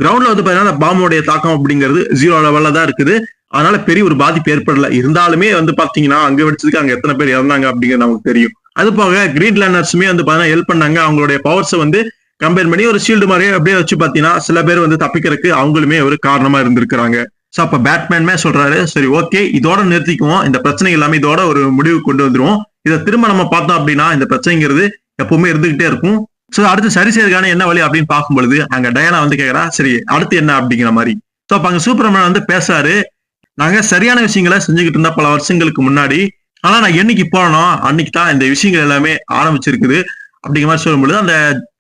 கிரவுண்ட்ல வந்து பாத்தீங்கன்னா அந்த பாம்போடைய தாக்கம் அப்படிங்கிறது 0 லெவல்ல தான் இருக்குது, அதனால பெரிய ஒரு பாதிப்பு ஏற்படல. இருந்தாலுமே வந்து பாத்தீங்கன்னா அங்க வெடிச்சதுக்கு அங்க எத்தனை பேர் இறந்தாங்க அப்படிங்கிறது நமக்கு தெரியும். அது போக கிரீன் லேனர்ஸுமே வந்து பாத்தீங்கன்னா ஹெல்ப் பண்ணாங்க, அவங்களுடைய பவர்ஸை வந்து கம்பேர் பண்ணி ஒரு ஷீல்டு மாதிரியே அப்படியே வச்சு பாத்தீங்கன்னா சில பேர் வந்து தப்பிக்கிறதுக்கு அவங்களுமே ஒரு காரணமா இருந்திருக்கிறாங்க. சோ அப்ப பேட்மேனுமே சொல்றாரு, சரி ஓகே இதோட நிறுத்திக்குவோம், இந்த பிரச்சனை எல்லாமே இதோட ஒரு முடிவு கொண்டு வந்துருவோம், இதை திரும்ப நம்ம பார்த்தோம் அப்படின்னா இந்த பிரச்சனைங்கிறது எப்பவுமே இருந்துகிட்டே இருக்கும், சோ அடுத்து சரி செய்யறதுக்கான என்ன வழி அப்படின்னு பார்க்கும் பொழுது அங்க டயானா வந்து கேக்குறா, சரி அடுத்து என்ன அப்படிங்கிற மாதிரி. சோ அப்ப அங்க சூப்பர்மேன் வந்து பேசுறாரு, நாங்க சரியான விஷயங்களை செஞ்சுக்கிட்டு இருந்தா பல வருஷங்களுக்கு முன்னாடி, ஆனா நான் என்னைக்கு போனோம் அன்னைக்கு தான் இந்த விஷயங்கள் எல்லாமே ஆரம்பிச்சிருக்குது அப்படிங்கிற மாதிரி சொல்லும்பொழுது அந்த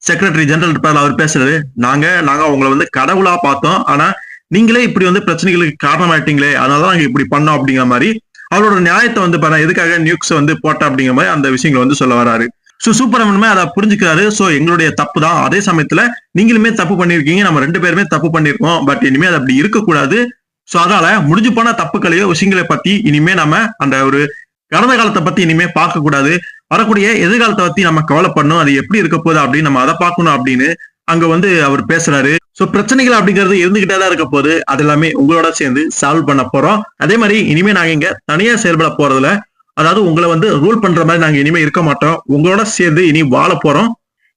செக்ரட்டரி ஜெனரல் இருப்பார், அவர் பேசுறாரு, நாங்க உங்களை வந்து கடவுளா பார்த்தோம், ஆனா நீங்களே இப்படி வந்து பிரச்சனைகளுக்கு காரணமாயிட்டீங்களே, அதனாலதான் நாங்க இப்படி பண்ணோம் அப்படிங்கிற மாதிரி அவரோட நியாயத்தை வந்து பாருங்க, எதுக்காக நியூக்ஸ் வந்து போட்ட அப்படிங்கிற மாதிரி அந்த விஷயங்களை வந்து சொல்ல வராரு. சோ சூப்பர்மேனுமே அதை புரிஞ்சுக்கிறாரு, சோ எங்களுடைய தப்பு தான், அதே சமயத்துல நீங்களுமே தப்பு பண்ணிருக்கீங்க, நம்ம 2 பேருமே தப்பு பண்ணிருக்கோம், பட் இனிமே அது அப்படி இருக்கக்கூடாது, சோ அதனால முடிஞ்சு போன தப்புகளையோ விஷயங்களை பத்தி இனிமே நம்ம அந்த ஒரு கடந்த காலத்தை பத்தி இனிமே பார்க்க கூடாது, வரக்கூடிய எதிர்காலத்தை பத்தி நம்ம கவலைப்படணும், அது எப்படி இருக்க போகுது அப்படின்னு நம்ம அதை பார்க்கணும் அப்படின்னு அங்க வந்து அவர் பேசுறாரு. சோ பிரச்சனைகள் அப்படிங்கிறது இருந்துகிட்டே தான் இருக்க போது, அது எல்லாமே உங்களோட சேர்ந்து சால்வ் பண்ண போறோம். அதே மாதிரி இனிமே நாங்க இங்க தனியா செயல்பட போறதுல, அதாவது உங்களை வந்து ரூல் பண்ற மாதிரி நாங்க இனிமே இருக்க மாட்டோம், உங்களோட சேர்ந்து இனி வாழ போறோம்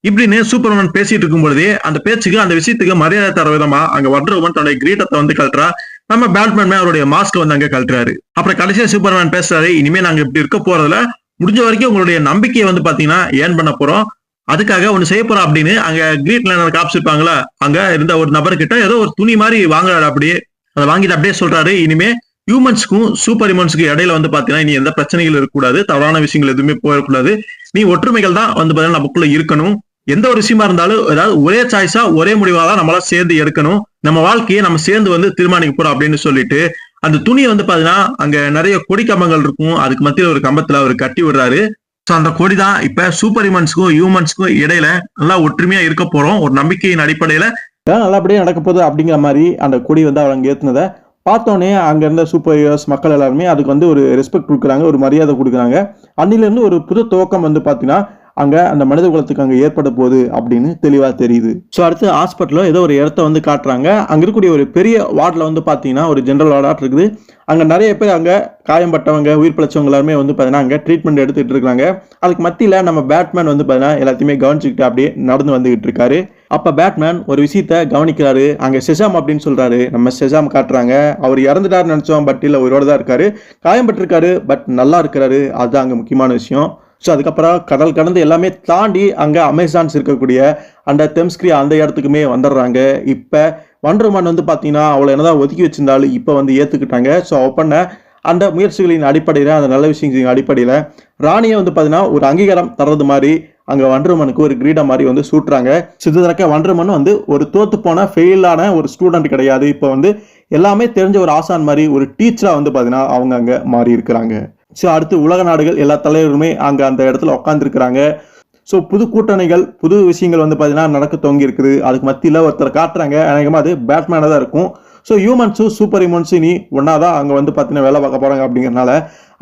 இப்படின்னு சூப்பர்மேன் பேசிட்டு இருக்கும் பொழுதே அந்த பேச்சுக்கு அந்த விஷயத்துக்கு மரியாதை தர விதமா அங்க வண்டர் உமன் தன்னுடைய கிரீட்டத்தை வந்து கழட்டுறா, நம்ம பேட்மேன் அவருடைய மாஸ்க் வந்து அங்க கழட்டுறாரு. அப்புறம் கடைசியா சூப்பர்மேன் பேசுறாரு, இனிமே நாங்க இப்படி இருக்க போறதுல முடிஞ்ச வரைக்கும் உங்களுடைய நம்பிக்கையை வந்து பாத்தீங்கன்னா ஏன் பண்ண போறோம், அதுக்காக ஒண்ணு செய்ய போறோம் அப்படின்னு அங்க கிரீட் லேனர் காப்ஸ் இருப்பாங்களா, அங்க இருந்த ஒரு நபர் கிட்ட ஏதோ ஒரு துணி மாதிரி வாங்குறாரு, அப்படியே அதை வாங்கிட்டு அப்படியே சொல்றாரு, இனிமே ஹியூமன்ஸ்க்கும் சூப்பர் ஹியூமன்ஸ்க்கு இடையில வந்து பாத்தீங்கன்னா இனி எந்த பிரச்சனைகள் இருக்கக்கூடாது, தவறான விஷயங்கள் எதுவுமே போயிடக்கூடாது, நீ ஒற்றுமைகள் தான் வந்து பாத்தீங்கன்னா நமக்குள்ள இருக்கணும், எந்த ஒரு விஷயமா இருந்தாலும் ஏதாவது ஒரே சாய்ஸா ஒரே முடிவா தான் நம்மளால சேர்ந்து எடுக்கணும், நம்ம வாழ்க்கையை நம்ம சேர்ந்து வந்து தீர்மானிக்க போறோம் அப்படின்னு சொல்லிட்டு அந்த துணியை வந்து பாத்தீங்கன்னா அங்க நிறைய கொடி கம்பங்கள் இருக்கும், அதுக்கு மத்தியில ஒரு கம்பத்துல அவர் கட்டி விடுறாரு. சோ அந்த கொடி தான் இப்ப சூப்பர் ஹியூமன்ஸ்க்கும் இடையில நல்லா ஒற்றுமையா இருக்க போறோம், ஒரு நம்பிக்கையின் அடிப்படையில நல்லபடியா நடக்க போகுது அப்படிங்கிற மாதிரி அந்த கொடி வந்து அவங்க ஏத்துனதை பார்த்தோன்னே அங்க இருந்த சூப்பர் ஹீரோஸ் மக்கள் எல்லாருமே அதுக்கு வந்து ஒரு ரெஸ்பெக்ட் கொடுக்குறாங்க, ஒரு மரியாதை கொடுக்குறாங்க. அன்னிலிருந்து ஒரு புது துவக்கம் வந்து பாத்தீங்கன்னா அங்க அந்த மனித குலத்துக்கு அங்க ஏற்பட போகுது அப்படின்னு தெளிவா தெரியுது. ஸோ அடுத்து ஹாஸ்பிட்டலில் ஏதோ ஒரு இடத்த வந்து காட்டுறாங்க. அங்க இருக்கக்கூடிய ஒரு பெரிய வார்டில் வந்து பார்த்தீங்கன்னா ஒரு ஜென்ரல் வார்டாக இருக்குது. அங்கே நிறைய பேர் அங்கே காயம்பட்டவங்க உயிர் பிழைச்சவங்க எல்லாருமே வந்து பார்த்தீங்கன்னா அங்கே ட்ரீட்மெண்ட் எடுத்துகிட்டு இருக்காங்க. அதுக்கு மத்தியில் நம்ம பேட்மேன் வந்து பார்த்தீங்கன்னா எல்லாத்தையுமே கவனிச்சுக்கிட்டு அப்படியே நடந்து வந்துகிட்டு இருக்காரு. அப்போ பேட்மேன் ஒரு விஷயத்த கவனிக்கிறாரு. அங்கே செசாம் அப்படின்னு சொல்றாரு. நம்ம செசாம் காட்டுறாங்க. அவர் இறந்துட்டாருன்னு நினைச்சோம், பட் இல்லை, உயிரோட தான் இருக்காரு. காயம்பட்டிருக்காரு, பட் நல்லா இருக்கிறாரு. அதுதான் அங்கே முக்கியமான விஷயம். ஸோ அதுக்கப்புறம் கடல் கடந்து எல்லாமே தாண்டி அங்கே அமேசான்ஸ் இருக்கக்கூடிய அந்த தெம்ஸ்கிரி அந்த இடத்துக்குமே வந்துடுறாங்க. இப்போ வண்டர்மேன் வந்து பார்த்தீங்கன்னா அவளை என்னதான் ஒதுக்கி வச்சிருந்தாலும் இப்போ வந்து ஏற்றுக்கிட்டாங்க. ஸோ அவ பண்ண அந்த முயற்சிகளின் அடிப்படையில், அந்த நல்ல விஷயங்களின் அடிப்படையில் ராணியை வந்து பார்த்தீங்கன்னா ஒரு அங்கீகாரம் தர்றது மாதிரி அங்கே வண்டர்மேனுக்கு ஒரு கிரீடம் மாதிரி வந்து சூட்டுறாங்க. சித்தரக்க வண்டர்மேன் வந்து ஒரு தோத்து போன ஃபெயிலான ஒரு ஸ்டூடெண்ட் கிடையாது. இப்போ வந்து எல்லாமே தெரிஞ்ச ஒரு ஆசான் மாதிரி ஒரு டீச்சராக வந்து பார்த்தீங்கன்னா அவங்க அங்கே மாறி இருக்கிறாங்க. ஸோ அடுத்து உலக நாடுகள் எல்லா தலைவருமே அங்கே அந்த இடத்துல உட்காந்துருக்கிறாங்க. ஸோ புது கூட்டணிகள் புது விஷயங்கள் வந்து பார்த்தீங்கன்னா நடக்க துவங்கி இருக்குது. அதுக்கு மத்தியில் ஒருத்தர் காட்டுறாங்க. அநேகமாக அது பேட்மேனாக தான் இருக்கும். ஸோ ஹியூமன்ஸும் சூப்பர் ஹியூமன்ஸும் இனி ஒன்றா தான் அங்கே வந்து பார்த்தீங்கன்னா வேலை பார்க்க போகிறாங்க. அப்படிங்கிறனால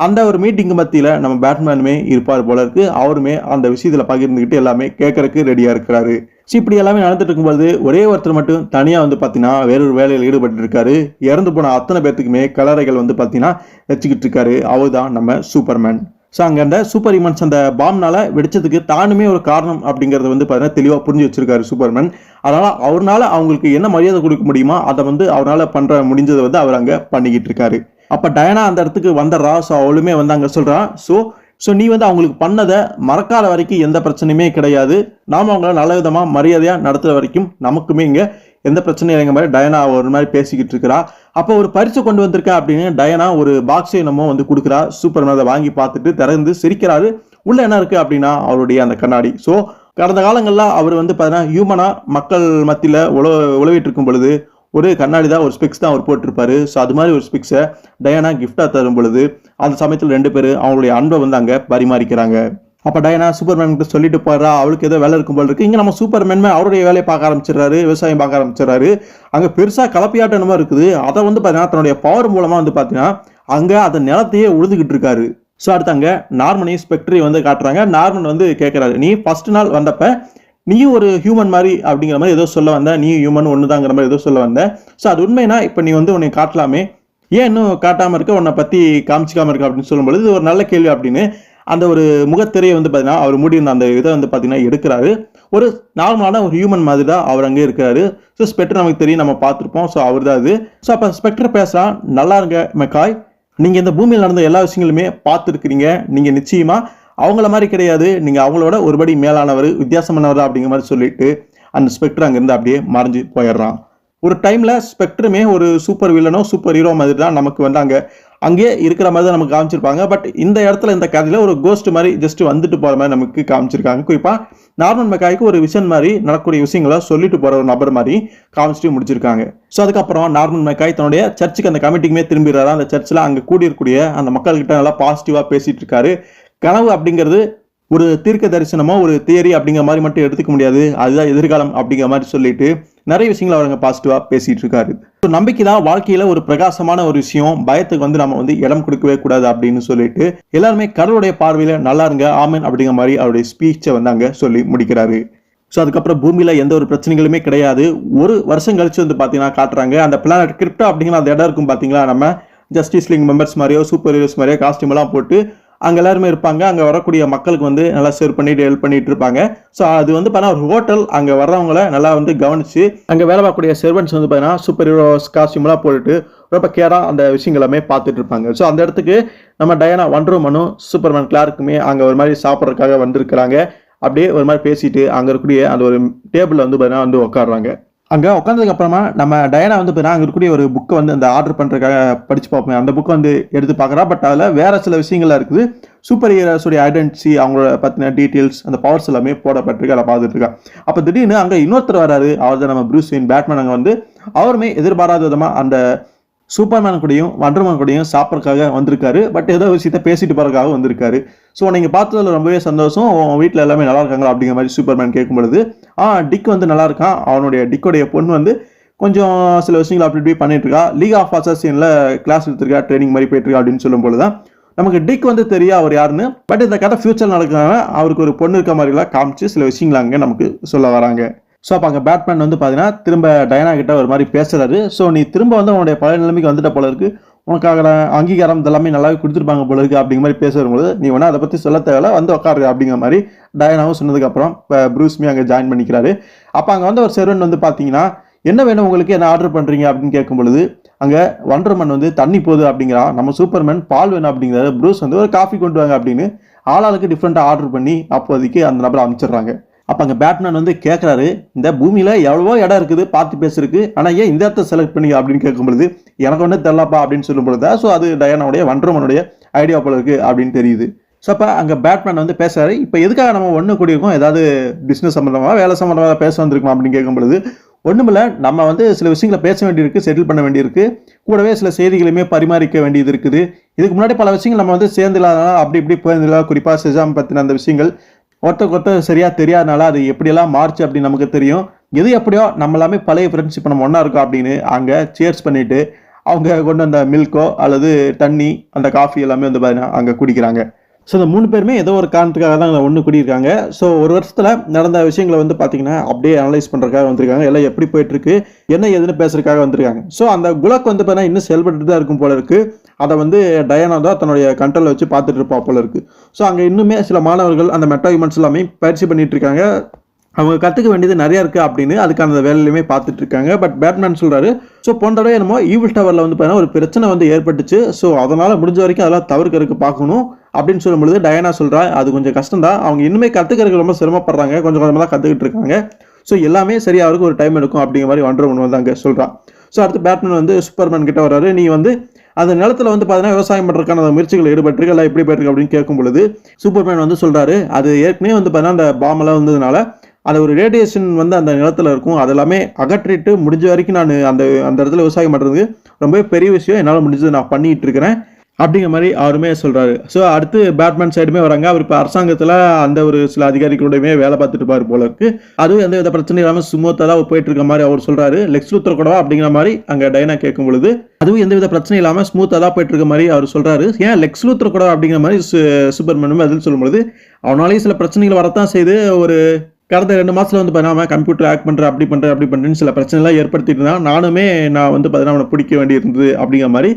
அந்த ஒரு மீட்டிங்கு மத்தியில் நம்ம பேட்மேனுமே இருப்பார் போல இருக்கு. அவருமே அந்த விஷயத்தில் பகிர்ந்துக்கிட்டு எல்லாமே கேட்கறதுக்கு ரெடியாக இருக்கிறாரு. ஸோ இப்படி எல்லாமே நடந்துட்டு இருக்கும்போது ஒரே ஒருத்தர் மட்டும் தனியாக வந்து பார்த்தீங்கன்னா வேறொரு வேலையில் ஈடுபட்டு இருக்காரு. இறந்து போன அத்தனை பேர்த்துக்குமே கலரைகள் வந்து பார்த்தீங்கன்னா வச்சுக்கிட்டு இருக்காரு. அவர் தான் நம்ம சூப்பர்மேன். ஸோ அங்கே அந்த சூப்பர் ஹியூமன்ஸ் அந்த பாம்னால வெடிச்சதுக்கு தானுமே ஒரு காரணம் அப்படிங்கிறத வந்து பார்த்தீங்கன்னா தெளிவாக புரிஞ்சு வச்சிருக்காரு சூப்பர்மேன். அதனால அவரால் அவங்களுக்கு என்ன மரியாதை கொடுக்க முடியுமோ அதை வந்து அவரால் பண்ணுற முடிஞ்சதை வந்து அவர் அங்கே பண்ணிக்கிட்டு இருக்காரு. அப்போ டயனா அந்த இடத்துக்கு வந்துடுறா. ஸோ அவளுமே வந்து அங்கே சொல்கிறா, ஸோ நீ வந்து அவங்களுக்கு பண்ணதை மறக்காத வரைக்கும் எந்த பிரச்சனையுமே கிடையாது. நாம் அவங்கள நல்ல விதமாக மரியாதையாக நடத்துகிற வரைக்கும் நமக்குமே இங்கே எந்த பிரச்சனையும் இல்லைங்க மாதிரி டயனா ஒரு மாதிரி பேசிக்கிட்டு இருக்கிறா. அப்போ ஒரு பரிசு கொண்டு வந்திருக்கா அப்படின்னு டயனா ஒரு பாக்ஸை நம்ம வந்து கொடுக்குறா. சூப்பர்மேன் அதை வாங்கி பார்த்துட்டு திறந்து சிரிக்கிறாரு. உள்ள என்ன இருக்கு அப்படின்னா அவருடைய அந்த கண்ணாடி. ஸோ கடந்த காலங்களில் அவர் வந்து பார்த்தீங்கன்னா ஹியூமனா மக்கள் மத்தியில் உழவிட்டு இருக்கும் பொழுது ஒரு கண்ணாடி தான், ஒரு ஸ்பெக்ஸ் தான் அவர் போட்டிருப்பாரு. ஸோ அது மாதிரி ஒரு ஸ்பெக்ஸை டயனா கிஃப்டாக தரும் பொழுது அந்த சமயத்தில் ரெண்டு பேரும் அவங்களுடைய அன்பை வந்து அங்கே பரிமாறிக்கிறாங்க. அப்போ டயனா சூப்பர்மேன் கிட்ட சொல்லிட்டு போறா, அவளுக்கு ஏதோ வேலை இருக்கும் போல இருக்கு. இங்கே நம்ம சூப்பர்மேன் அவருடைய வேலையை பார்க்க ஆரம்பிச்சிடறாரு, விவசாயம் பார்க்க ஆரம்பிச்சிடறாரு. அங்கே பெருசாக கலப்பியாட்டம் என்னமோ இருக்குது. அதை வந்து பார்த்தீங்கன்னா தன்னுடைய பவர் மூலமாக வந்து பார்த்தீங்கன்னா அங்கே அந்த நிலத்தையே உழுதுகிட்டு இருக்காரு. ஸோ அடுத்து அங்கே நார்மனையும் ஸ்பெக்ட்ரி வந்து காட்டுறாங்க. நார்மன் வந்து கேட்குறாரு, நீ ஃபர்ஸ்ட் நாள் வந்தப்ப நீயும் ஒரு ஹியூமன் மாதிரி அப்படிங்கிற மாதிரி ஏதோ சொல்ல வந்த, நீ ஹியூமன் ஒன்று தாங்கிற மாதிரி ஏதோ சொல்ல வந்த. ஸோ அது உண்மைனா இப்போ நீ வந்து உன்னை காட்டலாமே, ஏன் இன்னும் காட்டாமல் இருக்க, உன்னை பற்றி காமிச்சிக்காமல் இருக்க அப்படின்னு சொல்லும்பொழுது இது ஒரு நல்ல கேள்வி அப்படின்னு அந்த ஒரு முகத்திரையை வந்து பார்த்தீங்கன்னா அவர் முடிந்த அந்த இதை வந்து பார்த்தீங்கன்னா எடுக்கிறாரு. ஒரு நார்மலான ஒரு ஹியூமன் மாதிரி தான் அவர் அங்கே இருக்கிறாரு. ஸோ ஸ்பெக்டர் நமக்கு தெரியும், நம்ம பார்த்துருப்போம். ஸோ அவர் தான் அது. ஸோ அப்போ ஸ்பெக்டர் பேசுகிறான், நல்லா இருங்க மெக்காய், நீங்கள் இந்த பூமியில் நடந்த எல்லா விஷயங்களுமே பார்த்துருக்கிறீங்க. நீங்கள் நிச்சயமாக அவங்கள மாதிரி கிடையாது, நீங்கள் அவங்களோட ஒருபடி மேலானவர், வித்தியாசமானவர் அப்படிங்கிற மாதிரி சொல்லிட்டு அந்த ஸ்பெக்டர் அங்கேருந்து அப்படியே மறைஞ்சு போயிடுறான். ஒரு டைமில் ஸ்பெக்டருமே ஒரு சூப்பர் வில்லனோ சூப்பர் ஹீரோ மாதிரி தான் நமக்கு வந்து அங்கேயே இருக்கிற மாதிரி தான் நமக்கு காமிச்சிருப்பாங்க. பட் இந்த இடத்துல இந்த கதையில் ஒரு கோஸ்ட் மாதிரி ஜஸ்ட் வந்துட்டு போகிற மாதிரி நமக்கு காமிச்சிருக்காங்க. குறிப்பாக நார்மன் மெக்காய்க்கு ஒரு விஷன் மாதிரி நடக்கக்கூடிய விஷயங்களை சொல்லிட்டு போகிற ஒரு நபர் மாதிரி காமிச்சிட்டு முடிச்சிருக்காங்க. ஸோ அதுக்கப்புறம் நார்மன் மெக்காய் தன்னுடைய சர்ச்சுக்கு அந்த கமிட்டிக்குமே திரும்பிடுறாரு. அந்த சர்ச்சில் அங்கே கூடியிருக்கூடிய அந்த மக்கள்கிட்ட நல்லா பாசிட்டிவாக பேசிட்டு இருக்காரு. கனவு அப்படிங்கிறது ஒரு தீர்க்க தரிசனமோ ஒரு தியரி அப்படிங்கிற மாதிரி மட்டும் எடுத்துக்க முடியாது, அதுதான் எதிர்காலம் அப்படிங்கிற மாதிரி சொல்லிட்டு நிறைய விஷயங்களை அவங்க பாசிட்டிவா பேசிட்டு இருக்காரு. நம்பிக்கை தான் வாழ்க்கையில ஒரு பிரகாசமான ஒரு விஷயம், பயத்துக்கு வந்து நம்ம வந்து இடம் கொடுக்கவே கூடாது அப்படின்னு சொல்லிட்டு எல்லாருமே கடவுளுடைய பார்வையில நல்லா இருங்க ஆமன் அப்படிங்கிற மாதிரி அவருடைய ஸ்பீச்சை வந்து அங்க சொல்லி முடிக்கிறாரு. ஸோ அதுக்கப்புறம் பூமியில எந்த ஒரு பிரச்சனைகளுமே கிடையாது. ஒரு வருஷம் கழிச்சு வந்து பாத்தீங்கன்னா காட்டுறாங்க அந்த பிளானட் கிரிப்டா அப்படிங்கிற அந்த இடம் இருக்கும் பாத்தீங்களா, நம்ம ஜஸ்டிஸ் லீக் மெம்பர்ஸ் மாதிரியோ சூப்பர் ஹீரோஸ் மாதிரியோ காஸ்டியூம் எல்லாம் போட்டு அங்கே எல்லாருமே இருப்பாங்க. அங்கே வரக்கூடிய மக்களுக்கு வந்து நல்லா சர்வ் பண்ணிட்டு ஹெல்ப் பண்ணிட்டு இருப்பாங்க. ஸோ அது வந்து பார்த்தீங்கன்னா ஒரு ஹோட்டல், அங்கே வர்றவங்கள நல்லா வந்து கவனிச்சு அங்கே வேலை பார்க்கக்கூடிய சர்வன்ட்ஸ் வந்து பார்த்தீங்கன்னா சூப்பர் ஹீரோஸ் காஸ்டியூம்லாம் போட்டுட்டு ரொம்ப கேராக அந்த விஷயங்கள் எல்லாமே பார்த்துட்டு இருப்பாங்க. ஸோ அந்த இடத்துக்கு நம்ம டயானா வண்டர்வுமனும் சூப்பர்மேன் கிளார்க்குமே அங்கே ஒரு மாதிரி சாப்பிட்றதுக்காக வந்திருக்கிறாங்க. அப்படியே ஒரு மாதிரி பேசிட்டு அங்கே இருக்கக்கூடிய அந்த ஒரு டேபிளில் வந்து பார்த்தீங்கன்னா வந்து உட்காடுறாங்க. அங்கே உட்காந்ததுக்கு அப்புறமா நம்ம டயானா வந்து பார்த்தீங்கன்னா அங்கே இருக்கக்கூடிய ஒரு புக்கை வந்து அந்த ஆர்டர் பண்ணுறதுக்காக படிச்சு பார்ப்போம். அந்த புக்கை வந்து எடுத்து பார்க்குறா. பட் அதில் வேற சில விஷயங்கள்லாம் இருக்குது. சூப்பர் ஹீரோஸுடைய ஐடென்டிட்டி, அவங்களோட பற்றின டீட்டெயில்ஸ், அந்த பவர்ஸ் எல்லாமே போடப்பட்டிருக்கு. அதை பார்த்துட்டு இருக்கா. அப்போ திடீர்னு அங்கே இன்னொருத்தர் வராரு. அவர் தான் நம்ம ப்ரூஸ் வெயின் பேட்மேன். அங்கே வந்து அவருமே எதிர்பாராத விதமாக அந்த சூப்பர்மேன் கூடயும் வண்டர்மேன் கூடயும் சாப்பிட்றதுக்காக வந்திருக்காரு. பட் ஏதோ விஷயத்த பேசிட்டு போறதுக்காக வந்திருக்காரு. ஸோ நீங்கள் பார்த்ததுல ரொம்பவே சந்தோஷம், வீட்டில் எல்லாமே நல்லா இருக்காங்களா அப்படிங்கிற மாதிரி சூப்பர்மேன் கேட்கும் பொழுது டிக் வந்து நல்லா இருக்கான், அவனுடைய டிக்கோடைய பொண்ணு வந்து கொஞ்சம் சில விஷயங்கள் அப்படி இப்படி பண்ணிட்டு இருக்கா, லீக் ஆஃப் அசாசியனில் கிளாஸ் எடுத்திருக்கா, ட்ரைனிங் மாதிரி போயிட்டு இருக்கா அப்படின்னு சொல்லும் போது தான் நமக்கு டிக் வந்து தெரியும் அவர் யாருன்னு. பட் இந்த கதை ஃபியூச்சர் நடக்கிறதுனால அவருக்கு ஒரு பொண்ணு இருக்க மாதிரிலாம் காமிச்சு சில விஷயங்கள் அங்கே நமக்கு சொல்ல வராங்க. ஸோ அப்போ அங்கே பேட்மேன் வந்து பார்த்தீங்கன்னா திரும்ப டயனா கிட்ட ஒரு மாதிரி பேசுறாரு. ஸோ நீ திரும்ப வந்து உன்னுடைய பழைய நிலைமைக்கு வந்துட்ட போல இருக்கு, உனக்காக அங்கீகாரம் இதெல்லாமே நல்லாவே கொடுத்துருப்பாங்க போல இருக்கு அப்படிங்கிற மாதிரி பேசும்போது நீ வேணா அதை பற்றி சொல்ல தேவையில்ல, வந்து உட்காரு அப்படிங்கிற மாதிரி டயனாவும் சொன்னதுக்கப்புறம் ப்ரூஸ்மே அங்கே ஜாயின் பண்ணிக்கிறாரு. அப்போ அங்கே வந்து ஒரு செர்வன் வந்து பார்த்தீங்கன்னா என்ன வேணும் உங்களுக்கு, என்ன ஆர்டர் பண்ணுறீங்க அப்படின்னு கேட்கும் பொழுது அங்கே வண்டர்மேன் வந்து தண்ணி போகுது அப்படிங்கிறான். நம்ம சூப்பர்மேன் பால் வேணும் அப்படிங்கிறாரு. ப்ரூஸ் வந்து ஒரு காஃபி கொண்டு வாங்க அப்படின்னு ஆளாளுக்கு டிஃப்ரெண்ட்டாக ஆர்டர் பண்ணி அப்போதைக்கு அந்த நபரை அமைச்சிடுறாங்க. அப்போ அங்கே பேட்மேன் வந்து கேட்குறாரு, இந்த பூமியில் எவ்வளவோ இடம் இருக்குது பார்த்து பேசுறதுக்கு, ஆனால் ஏன் இந்த இடத்த செலக்ட் பண்ணி அப்படின்னு கேட்கும்பொழுது எனக்கு ஒன்றும் தெரியலப்பா அப்படின்னு சொல்லும் பொழுது ஸோ அது டயானாவுடைய வண்டர்மேனுடைய ஐடியா போல இருக்கு அப்படின்னு தெரியுது. ஸோ அப்போ அங்கே பேட்மேன் வந்து பேசுறாரு, இப்போ எதுக்காக நம்ம ஒன்று கூடியிருக்கோம், ஏதாவது பிஸ்னஸ் சம்மந்தமாக வேலை சம்மந்தமாக பேச வந்திருக்கோம் அப்படின்னு கேட்கும்பொழுது ஒன்றுமில்ல, நம்ம வந்து சில விஷயங்களை பேச வேண்டியிருக்கு, செட்டில் பண்ண வேண்டியிருக்கு, கூடவே சில செய்திகளையுமே பரிமாறிக்க வேண்டியது இருக்குது. இதுக்கு முன்னாடி பல விஷயங்கள் நம்ம வந்து சேர்ந்து இல்லாதனால அப்படி இப்படி போயிருந்தா, குறிப்பாக செஜாம் பற்றின அந்த விஷயங்கள் ஒருத்தருக்கு சரியா தெரியாதனால அது எப்படியெல்லாம் மாறுச்சு அப்படின்னு நமக்கு தெரியும். எது எப்படியோ நம்ம எல்லாமே பழைய ஃப்ரெண்ட்ஷிப் நம்ம ஒன்றா இருக்கோம் அப்படின்னு அங்கே சேர்ஸ் பண்ணிட்டு அவங்க கொண்டு வந்த மில்கோ அல்லது தண்ணி அந்த காஃபி எல்லாமே வந்து பார்த்தீங்கன்னா அங்கே குடிக்கிறாங்க. ஸோ இந்த 3 பேருமே ஏதோ ஒரு காரணத்துக்காக தான் ஒன்று கூடியிருக்காங்க. ஸோ ஒரு வருஷத்தில் நடந்த விஷயங்களை வந்து பார்த்தீங்கன்னா அப்படியே அனலைஸ் பண்ணுறதுக்காக வந்திருக்காங்க. எல்லாம் எப்படி போயிட்டுருக்கு என்ன எதுன்னு பேசுறதுக்காக வந்திருக்காங்க. ஸோ அந்த குலக் வந்து பார்த்தீங்கன்னா இன்னும் செயல்பட்டு தான் இருக்கும் போல இருக்குது. அதை வந்து டயானா தான் தன்னுடைய கண்ட்ரோலில் வச்சு பார்த்துட்டு இருப்பா போல இருக்குது. ஸோ அங்கே இன்னுமே சில மாணவர்கள் அந்த மெட்டா ஹியூமன்ஸ் எல்லாமே பயிற்சி பண்ணிட்டு இருக்காங்க. அவங்க கற்றுக்க வேண்டியது நிறையா இருக்குது அப்படின்னு அதுக்கான வேலையிலுமே பார்த்துட்டு இருக்காங்க. பட் பேட்மேன் சொல்கிறாரு, ஸோ போன தடவை என்னமோ ஈவில் டவரில் வந்து பார்த்தீங்கன்னா ஒரு பிரச்சனை வந்து ஏற்பட்டுச்சு, ஸோ அதனால் முடிஞ்ச வரைக்கும் அதெல்லாம் தவிர்க்கறதுக்கு பார்க்கணும் அப்படின்னு சொல்லும்பொழுது டயானா சொல்கிறா, அது கொஞ்சம் கஷ்டம் தான், அவங்க இன்னுமே கற்றுக்கிறதுக்கு ரொம்ப சிரமப்படுறாங்க, கொஞ்சம் கொஞ்சமாக தான் கற்றுக்கிட்டு இருக்காங்க, ஸோ எல்லாமே சரியாகிறதுக்கு ஒரு டைம் எடுக்கும் அப்படிங்கிற மாதிரி வண்டர்மேன் வந்து அங்கே சொல்கிறான். ஸோ அடுத்து பேட்மேன் வந்து சூப்பர்மேன் கிட்ட வர்றாரு, நீ வந்து அந்த நிலத்தில் வந்து பார்த்தீங்கன்னா விவசாயம் பண்ணுறதுக்கான முயற்சிகள் ஈடுபட்டிருக்கு, எல்லாம் எப்படி போயிருக்கு அப்படின்னு கேட்கும் பொழுது சூப்பர்மேன் வந்து சொல்கிறாரு, அது ஏற்கனவே வந்து பார்த்தீங்கன்னா அந்த பாம்பெல்லாம் வந்ததுனால அந்த ஒரு ரேடியேஷன் வந்து அந்த நிலத்தில் இருக்கும், அதெல்லாமே அகற்றிட்டு முடிஞ்ச வரைக்கும் நான் அந்த அந்த இடத்துல விவசாயம் பண்ணுறதுக்கு ரொம்பவே பெரிய விஷயம், என்னால் முடிஞ்சது நான் பண்ணிட்டு இருக்கிறேன் அப்படிங்கிற மாதிரி அவருமே சொல்கிறாரு. ஸோ அடுத்து பேட்மேன் சைடுமே வராங்க. அவர் இப்போ அரசாங்கத்தில் அந்த ஒரு சில அதிகாரிகளோடையுமே வேலை பார்த்துட்டு இருப்பார் போல இருக்கு. அதுவும் எந்த வித பிரச்சனையும் இல்லாமல் சுமூத்தாக தான் போயிட்டு இருக்க மாதிரி அவர் சொல்கிறாரு. லெக்ஸ் லூத்தர் கூடவா அப்படிங்கிற மாதிரி அங்கே டைனா கேட்கும் பொழுது அதுவும் எந்த வித பிரச்சனையும் இல்லாமல் ஸ்மூத்தாக தான் போயிட்டு இருக்க மாதிரி அவர் சொல்கிறாரு. ஏன் லெக்ஸ் லூத்தர் கூட அப்படிங்கிற மாதிரி சூப்பர்மேனுமே அதில் சொல்லும்பொழுது அவனாலேயும் சில பிரச்சனைகள் வரத்தான் செய்து, ஒரு கடந்த 2 மாதத்தில் வந்து பார்த்தீங்கன்னா கம்ப்யூட்டர் ஹேக் பண்ணுறேன் அப்படி பண்ணுறேன்னு சில பிரச்சனைலாம் ஏற்படுத்திட்டு இருந்தான், நானுமே நான் வந்து பார்த்தீங்கன்னா அவனை பிடிக்க வேண்டியிருந்தது அப்படிங்கிற மாதிரி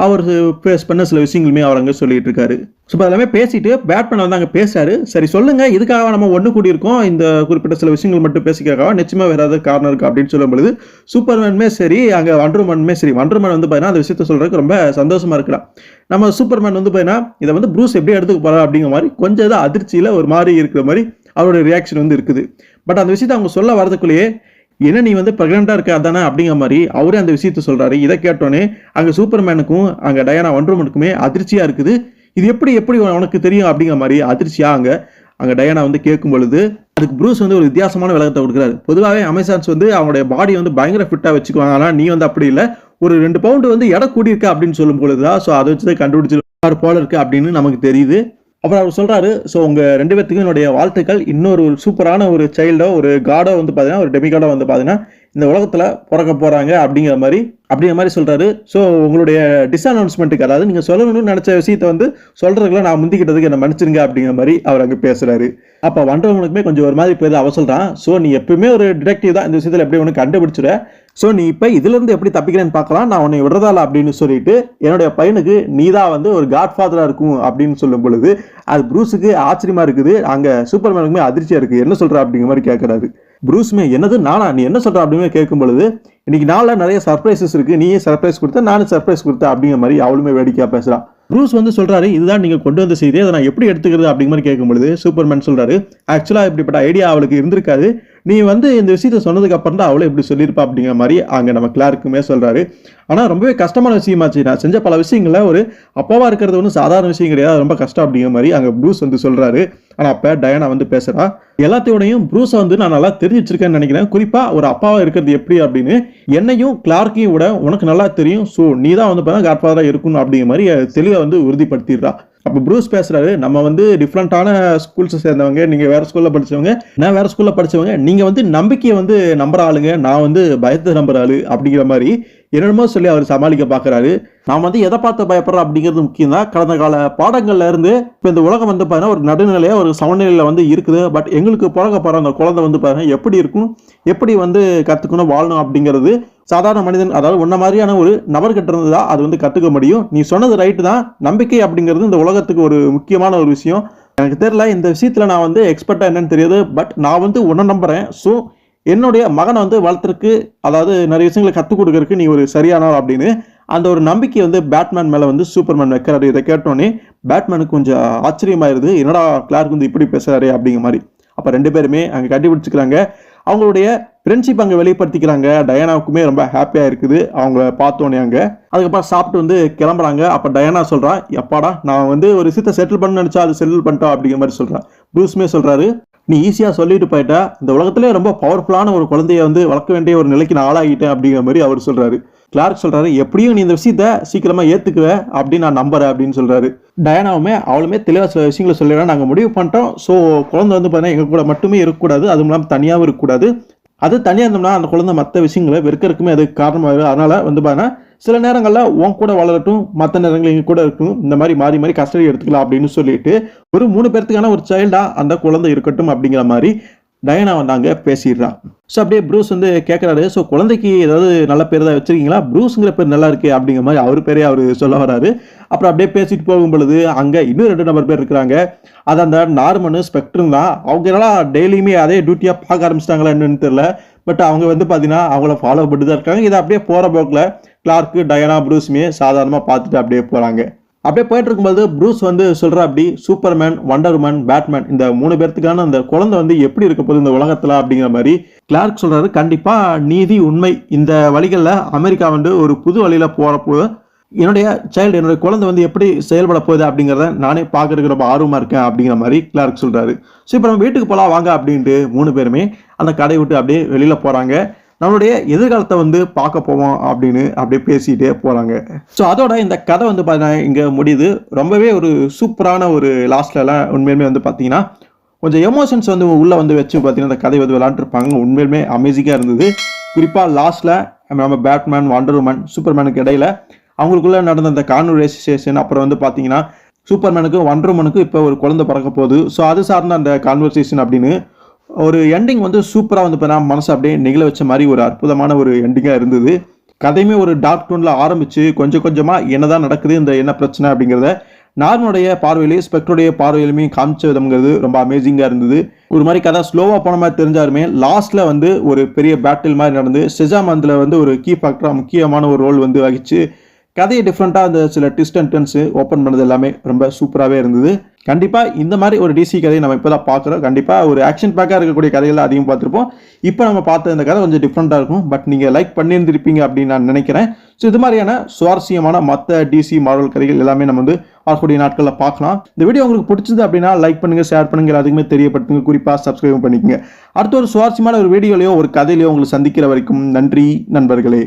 அவர் ஃபேஸ் பண்ண சில விஷயங்களுமே அவர் அங்கே சொல்லிட்டு இருக்காரு. ஸோ எல்லாமே பேசிட்டு பேட்மேன் வந்து அங்கே பேசுறாரு, சரி சொல்லுங்க இதுக்காக நம்ம ஒன்று கூடியிருக்கோம், இந்த குறிப்பிட்ட சில விஷயங்கள் மட்டும் பேசிக்கிறக்காக நிச்சயமாக வேற ஏதாவது காரணம் இருக்கு அப்படின்னு சொல்லும் பொழுது சூப்பர்மேனுமே சரி அங்கே வண்டர்மேனுமே சரி, வண்டர்மேன் வந்து பார்த்தீங்கன்னா அந்த விஷயத்த சொல்றதுக்கு ரொம்ப சந்தோஷமா இருக்கிறான். நம்ம சூப்பர்மேன் வந்து பார்த்தீங்கன்னா இதை வந்து ப்ரூஸ் எப்படி எடுத்துக்க போறா அப்படிங்கிற மாதிரி கொஞ்சம் ஏதோ அதிர்ச்சியில் ஒரு மாதிரி இருக்கிற மாதிரி அவருடைய ரியாக்ஷன் வந்து இருக்குது. பட் அந்த விஷயத்தை அவங்க சொல்ல வரதுக்குள்ளேயே என்ன நீ வந்து ப்ரெக்னெண்டா இருக்க அதானே அப்படிங்கிற மாதிரி அவரே அந்த விஷயத்த சொல்றாரு. இதை கேட்டோன்னே அங்கே சூப்பர்மேனுக்கும் அங்கே டயானா வண்டர்மேனுக்குமே அதிர்ச்சியா இருக்குது. இது எப்படி உனக்கு தெரியும் அப்படிங்கிற மாதிரி அதிர்ச்சியா அங்கே டயானா வந்து கேட்கும் பொழுது அதுக்கு ப்ரூஸ் வந்து ஒரு வித்தியாசமான விளக்கத்தை கொடுக்குறாரு. பொதுவாகவே அமேசான்ஸ் வந்து அவங்களுடைய பாடி வந்து பயங்கர ஃபிட்டாக வச்சுக்குவாங்க, ஆனால் நீ வந்து அப்படி இல்லை, ஒரு 2 பவுண்டு வந்து எடை கூடியிருக்க அப்படின்னு சொல்லும் பொழுதுதான் ஸோ அதை வச்சு கண்டுபிடிச்சு போல இருக்கு அப்படின்னு நமக்கு தெரியுது. அப்புறம் அவர் சொல்றாரு, ஸோ உங்க 2 பேத்துக்கும் என்னுடைய வாழ்த்துக்கள், இன்னொரு சூப்பரான ஒரு சைல்டோ ஒரு காடோ வந்து பார்த்தீங்கன்னா ஒரு டெமிகாடோ வந்து பார்த்தீங்கன்னா இந்த உலகத்தில் பிறக்க போறாங்க அப்படிங்கிற மாதிரி சொல்றாரு. ஸோ உங்களுடைய டிஸ்அனௌன்ஸ்மெண்ட்டுக்கு, அதாவது நீங்க சொல்லணும்னு நினைச்ச விஷயத்தை வந்து சொல்றதுக்குள்ள நான் முந்திக்கிட்டதுக்கு என்ன மன்னிச்சிருங்க அப்படிங்கிற மாதிரி அவர் அங்கே பேசுறாரு. அப்போ வண்டர்மேனுக்குமே கொஞ்சம் ஒரு மாதிரி போய் அவ சொல்றான், ஸோ நீ எப்பவுமே ஒரு டிடெக்டிவ் தான், இந்த விஷயத்தில் எப்படி ஒன்று கண்டுபிடிச்சிட, ஸோ நீ இப்போ இதுலேருந்து எப்படி தப்பிக்கிறேன்னு பார்க்கலாம், நான் உன்னை விடுறதால அப்படின்னு சொல்லிட்டு என்னுடைய பையனுக்கு நீதான் வந்து ஒரு காட்ஃபாதராக இருக்கும் அப்படின்னு சொல்லும் பொழுது அது ப்ரூஸுக்கு ஆச்சரியமா இருக்குது. அங்கே சூப்பர்மேனுக்குமே அதிர்ச்சியா இருக்கு, என்ன சொல்ற அப்படிங்கிற மாதிரி கேட்கறாரு. ப்ரூஸ்மே என்னது நானா, நீ என்ன சொல்ற அப்படின்னு கேட்கும் பொழுது இன்னைக்கு நாளில் நிறைய சர்ப்ரைசஸ் இருக்கு, நீயே சர்ப்ரைஸ் கொடுத்த நானும் சர்ப்ரைஸ் கொடுத்தேன் அப்படிங்கிற மாதிரி அவளுமே வேடிக்கையா பேசுறான். ப்ரூஸ் வந்து சொல்றாரு, இதுதான் நீங்க கொண்டு வந்த செய்தி, அதை நான் எப்படி எடுத்துக்கிறது அப்படிங்கிற மாதிரி கேட்கும் பொழுது சூப்பர்மேன் சொல்றாரு, ஆக்சுவலா இப்படிப்பட்ட ஐடியா அவளுக்கு இருந்திருக்காது, நீ வந்து இந்த விஷயத்த சொன்னதுக்கு அப்புறம் தான் அவளை இப்படி சொல்லியிருப்பா அப்படிங்கிற மாதிரி அங்கே நம்ம கிளார்க்குமே சொல்றாரு. ஆனால் ரொம்பவே கஷ்டமான விஷயமாச்சு, நான் செஞ்ச பல விஷயங்கள ஒரு அப்பாவா இருக்கிறது ஒன்றும் சாதாரண விஷயம் கிடையாது, ரொம்ப கஷ்டம் அப்படிங்கிற மாதிரி அங்கே ப்ரூஸ் வந்து சொல்றாரு. ஆனால் அப்போ டயானா வந்து பேசுறா, எல்லாத்தையோடையும் ப்ரூஸை வந்து நான் நல்லா தெரிஞ்சு வச்சிருக்கேன்னு நினைக்கிறேன், குறிப்பா ஒரு அப்பாவா இருக்கிறது எப்படி அப்படின்னு என்னையும் கிளார்க்கையும் விட உனக்கு நல்லா தெரியும், ஸோ நீ தான் வந்து காட்ஃபாதரா இருக்கணும் அப்படிங்கிற மாதிரி தெளிவாக வந்து உறுதிப்படுத்திடுறா. அப்போ ப்ரூஸ் பேசுறாரு, நம்ம வந்து டிஃப்ரெண்டான ஸ்கூல்ஸை சேர்ந்தவங்க, நீங்க வேற ஸ்கூல்ல படிச்சவங்க, நான் வேற ஸ்கூல்ல படிச்சவங்க, நீங்க வந்து நம்பிக்கையை வந்து நம்புற ஆளுங்க, நான் வந்து பயத்தை நம்புற ஆளு அப்படிங்கிற மாதிரி என்னென்னமோ சொல்லி அவர் சமாளிக்க பார்க்குறாரு. நான் வந்து எதை பார்த்து பயப்படுறேன் அப்படிங்கிறது முக்கியம் தான். கடந்த கால பாடங்கள்ல இருந்து இப்போ இந்த உலகம் வந்து பார்த்தீங்கன்னா ஒரு நடுநிலையாக ஒரு சமநிலையில் வந்து இருக்குது. பட் எங்களுக்கு பிறக்க போகிற அந்த குழந்தை வந்து பார்த்தீங்கன்னா எப்படி இருக்கும், எப்படி வந்து கற்றுக்கணும் வாழணும் அப்படிங்கிறது சாதாரண மனிதன், அதாவது உன்ன மாதிரியான ஒரு நபர்கிட்ட இருந்து தான் அது வந்து கற்றுக்க முடியும். நீ சொன்னது ரைட்டு தான். நம்பிக்கை அப்படிங்கிறது இந்த உலகத்துக்கு ஒரு முக்கியமான ஒரு விஷயம். எனக்கு தெரியல இந்த விஷயத்தில் நான் வந்து எக்ஸ்பர்ட்டாக என்னன்னு தெரியாது. பட் நான் வந்து உன்னை நம்புகிறேன். ஸோ என்னுடைய மகனை வந்து வளர்த்துறதுக்கு, அதாவது நிறைய விஷயங்களை கற்றுக் கொடுக்கறதுக்கு நீ ஒரு சரியானவர் அப்படின்னு அந்த ஒரு நம்பிக்கை வந்து பேட்மேன் மேலே வந்து சூப்பர்மேன் வைக்கிறாரு. இதை கேட்டோன்னே பேட்மேனுக்கு கொஞ்சம் ஆச்சரியமாயிருது. என்னடா கிளார்க் வந்து இப்படி பேசுறாரு அப்படிங்கிற மாதிரி. அப்போ 2 பேருமே அங்கே கட்டிப்பிடிச்சிக்கிறாங்க. அவங்களுடைய ஃப்ரெண்ட்ஷிப் அங்கே வெளிப்படுத்திக்கிறாங்க. டயானாவுக்குமே ரொம்ப ஹாப்பியாக இருக்குது அவங்கள பார்த்தோன்னே. அங்கே அதுக்கப்புறம் சாப்பிட்டு வந்து கிளம்புறாங்க. அப்போ டயானா சொல்கிறான், எப்பாடா நான் வந்து ஒரு விஷயத்தை செட்டில் பண்ண நினச்சா அது செட்டில் பண்ணிட்டோம் அப்படிங்கிற மாதிரி சொல்கிறான். ப்ரூஸ்மே சொல்கிறாரு, நீ ஈஸியாக சொல்லிட்டு போயிட்டா, இந்த உலகத்திலே ரொம்ப பவர்ஃபுல்லான ஒரு குழந்தைய வந்து வளர்க்க வேண்டிய ஒரு நிலைக்கு நான் ஆளாகிட்டேன் அப்படிங்கிற மாதிரி அவர் சொல்கிறாரு. கிளார்க் சொல்கிறாரு, எப்படியும் நீ இந்த விஷயத்த சீக்கிரமாக ஏற்றுக்குவ அப்படின்னு நான் நம்புறேன் அப்படின்னு சொல்கிறாரு. டயானாவுமே அவளுமே தெளிவாக சில விஷயங்களை சொல்லிடுறேன். நாங்கள் முடிவு பண்ணிட்டோம். ஸோ குழந்தை வந்து பார்த்தீங்கன்னா எங்கள் கூட மட்டுமே இருக்கக்கூடாது, அதுவும் இல்லாமல் தனியாகவும் இருக்கக்கூடாது. அது தனியாக இருந்தோம்னா அந்த குழந்தை மற்ற விஷயங்களை வெறுக்கிறதுக்குமே அதுக்கு காரணமாக. அதனால் வந்து பார்த்தீங்கன்னா சில நேரங்களில் உன் கூட வளரட்டும், மற்ற நேரங்கள் எங்கள் கூட இருக்கட்டும், இந்த மாதிரி மாறி மாறி கஸ்டடி எடுத்துக்கலாம் அப்படின்னு சொல்லிட்டு ஒரு 3 பேர்த்துக்கான ஒரு சைல்டாக அந்த குழந்தை இருக்கட்டும் அப்படிங்கிற மாதிரி டயானா வந்தாங்க பேசிடுறான். ஸோ அப்படியே ப்ரூஸ் வந்து கேட்குறாரு, ஸோ குழந்தைக்கு ஏதாவது நல்ல பேர் தான் வச்சிருக்கீங்களா, ப்ரூஸுங்கிற பேர் நல்லா இருக்கு அப்படிங்கிற மாதிரி அவர் பேரே அவர் சொல்ல வராரு. அப்புறம் அப்படியே பேசிட்டு போகும் பொழுது அங்கே இன்னும் 2 நபர் பேர் இருக்கிறாங்க. அது அந்த நார்மனு ஸ்பெக்ட்ரும் தான். அவங்க எல்லாம் டெய்லியுமே அதே டியூட்டியாக பார்க்க ஆரம்பிச்சிட்டாங்களா என்னன்னு தெரியல. பட் அவங்க வந்து பார்த்தீங்கன்னா அவங்கள ஃபாலோ பண்ணிட்டு தான் இருக்காங்க. இதை அப்படியே போகிற போக்கில் கிளார்க்கு, டயானா, ப்ரூஸுமே சாதாரணமாக பார்த்துட்டு அப்படியே போகிறாங்க. அப்படியே போயிட்டு இருக்கும்போது ப்ரூஸ் வந்து சொல்ற, அப்படி சூப்பர்மேன், வண்டர் உமன், பேட்மேன் இந்த 3 பேர்த்துக்கான அந்த குழந்தை வந்து எப்படி இருக்க போகுது இந்த உலகத்துல அப்படிங்கிற மாதிரி கிளார்க் சொல்றாரு. கண்டிப்பா நீதி, உண்மை இந்த வழிகளில் அமெரிக்கா வந்து ஒரு புது வழியில போறப்போ என்னுடைய சைல்டு, என்னுடைய குழந்தை வந்து எப்படி செயல்பட போகுது அப்படிங்கிறத நானே பார்க்கறதுக்கு ரொம்ப ஆர்வமா இருக்கேன் அப்படிங்கிற மாதிரி கிளார்க் சொல்றாரு. ஸோ இப்போ நம்ம வீட்டுக்கு போகலாம் வாங்க அப்படின்ட்டு 3 பேருமே அந்த கடையை விட்டு அப்படியே வெளியில போறாங்க. நம்மளுடைய எதிர்காலத்தை வந்து பார்க்க போவோம் அப்படின்னு அப்படியே பேசிகிட்டே போகிறாங்க. ஸோ அதோட இந்த கதை வந்து பார்த்தீங்கன்னா இங்கே முடியுது. ரொம்பவே ஒரு சூப்பரான ஒரு லாஸ்ட்லலாம் உண்மையிலுமே வந்து பார்த்தீங்கன்னா கொஞ்சம் எமோஷன்ஸ் வந்து உள்ளே வந்து வச்சு பார்த்தீங்கன்னா இந்த கதை வந்து விளாண்டுருப்பாங்க. உண்மையிலுமே அமேசிங்காக இருந்தது. குறிப்பாக லாஸ்ட்டில் நம்ம பேட்மேன், வண்டர் உமன், சூப்பர்மேனுக்கு இடையில அவங்களுக்குள்ளே நடந்த அந்த கான்வர்சேஷன், அப்புறம் வந்து பார்த்தீங்கன்னா சூப்பர்மேனுக்கும் வண்டர் உமனுக்கும் இப்போ ஒரு குழந்தை பிறக்க போகுது. ஸோ அது சார்ந்த அந்த கான்வர்சேஷன் அப்படின்னு ஒரு எண்டிங் வந்து சூப்பராக வந்து இப்போ மனசு அப்படியே நெகிழ வச்ச மாதிரி ஒரு அற்புதமான ஒரு எண்டிங்காக இருந்தது. கதையுமே ஒரு டார்க் டோனில் ஆரம்பித்து கொஞ்சம் கொஞ்சமாக என்னதான் நடக்குது, இந்த என்ன பிரச்சனை அப்படிங்கிறத நார்மலுடைய பார்வையிலேயே ஸ்பெக்டருடைய பார்வையிலுமே காமிச்ச விதம்ங்கிறது ரொம்ப அமேசிங்காக இருந்தது. ஒரு மாதிரி கதை ஸ்லோவாக போன மாதிரி தெரிஞ்சாலுமே லாஸ்ட்டில் வந்து ஒரு பெரிய பேட்டில் மாதிரி நடந்து ஷெசாம் அதில் வந்து ஒரு கீ ஃபேக்டராக முக்கியமான ஒரு ரோல் வந்து வகிச்சு கதையை டிஃப்ரெண்ட்டாக அந்த சில ட்விஸ்ட் அண்ட் டர்ன்ஸ் ஓப்பன் பண்ணது எல்லாமே ரொம்ப சூப்பராகவே இருந்தது. கண்டிப்பாக இந்த மாதிரி ஒரு டிசி கதையை நம்ம இப்போ தான் பார்க்குறோம். கண்டிப்பாக ஒரு ஆக்ஷன் பேக்காக இருக்கக்கூடிய கதைகள் அதிகம் பார்த்துருப்போம். இப்போ நம்ம பார்த்த இந்த கதை கொஞ்சம் டிஃப்ரெண்ட்டாக இருக்கும். பட் நீங்கள் லைக் பண்ணியிருந்திருப்பீங்க அப்படின்னு நான் நினைக்கிறேன். ஸோ இது மாதிரியான சுவாரஸ்யமான மற்ற டிசி மார்வல் கதைகள் எல்லாமே நம்ம வந்து வரக்கூடிய நாட்களில் பார்க்கலாம். இந்த வீடியோ உங்களுக்கு பிடிச்சது அப்படின்னா லைக் பண்ணுங்கள், ஷேர் பண்ணுங்கள், அதுக்குமே தெரியப்படுத்துங்க. குறிப்பாக சப்ஸ்கிரைப் பண்ணிக்கோங்க. அடுத்த ஒரு சுவாரஸ்யமான ஒரு வீடியோலையோ ஒரு கதையிலையோ உங்களை சந்திக்கிற வரைக்கும் நன்றி நண்பர்களே.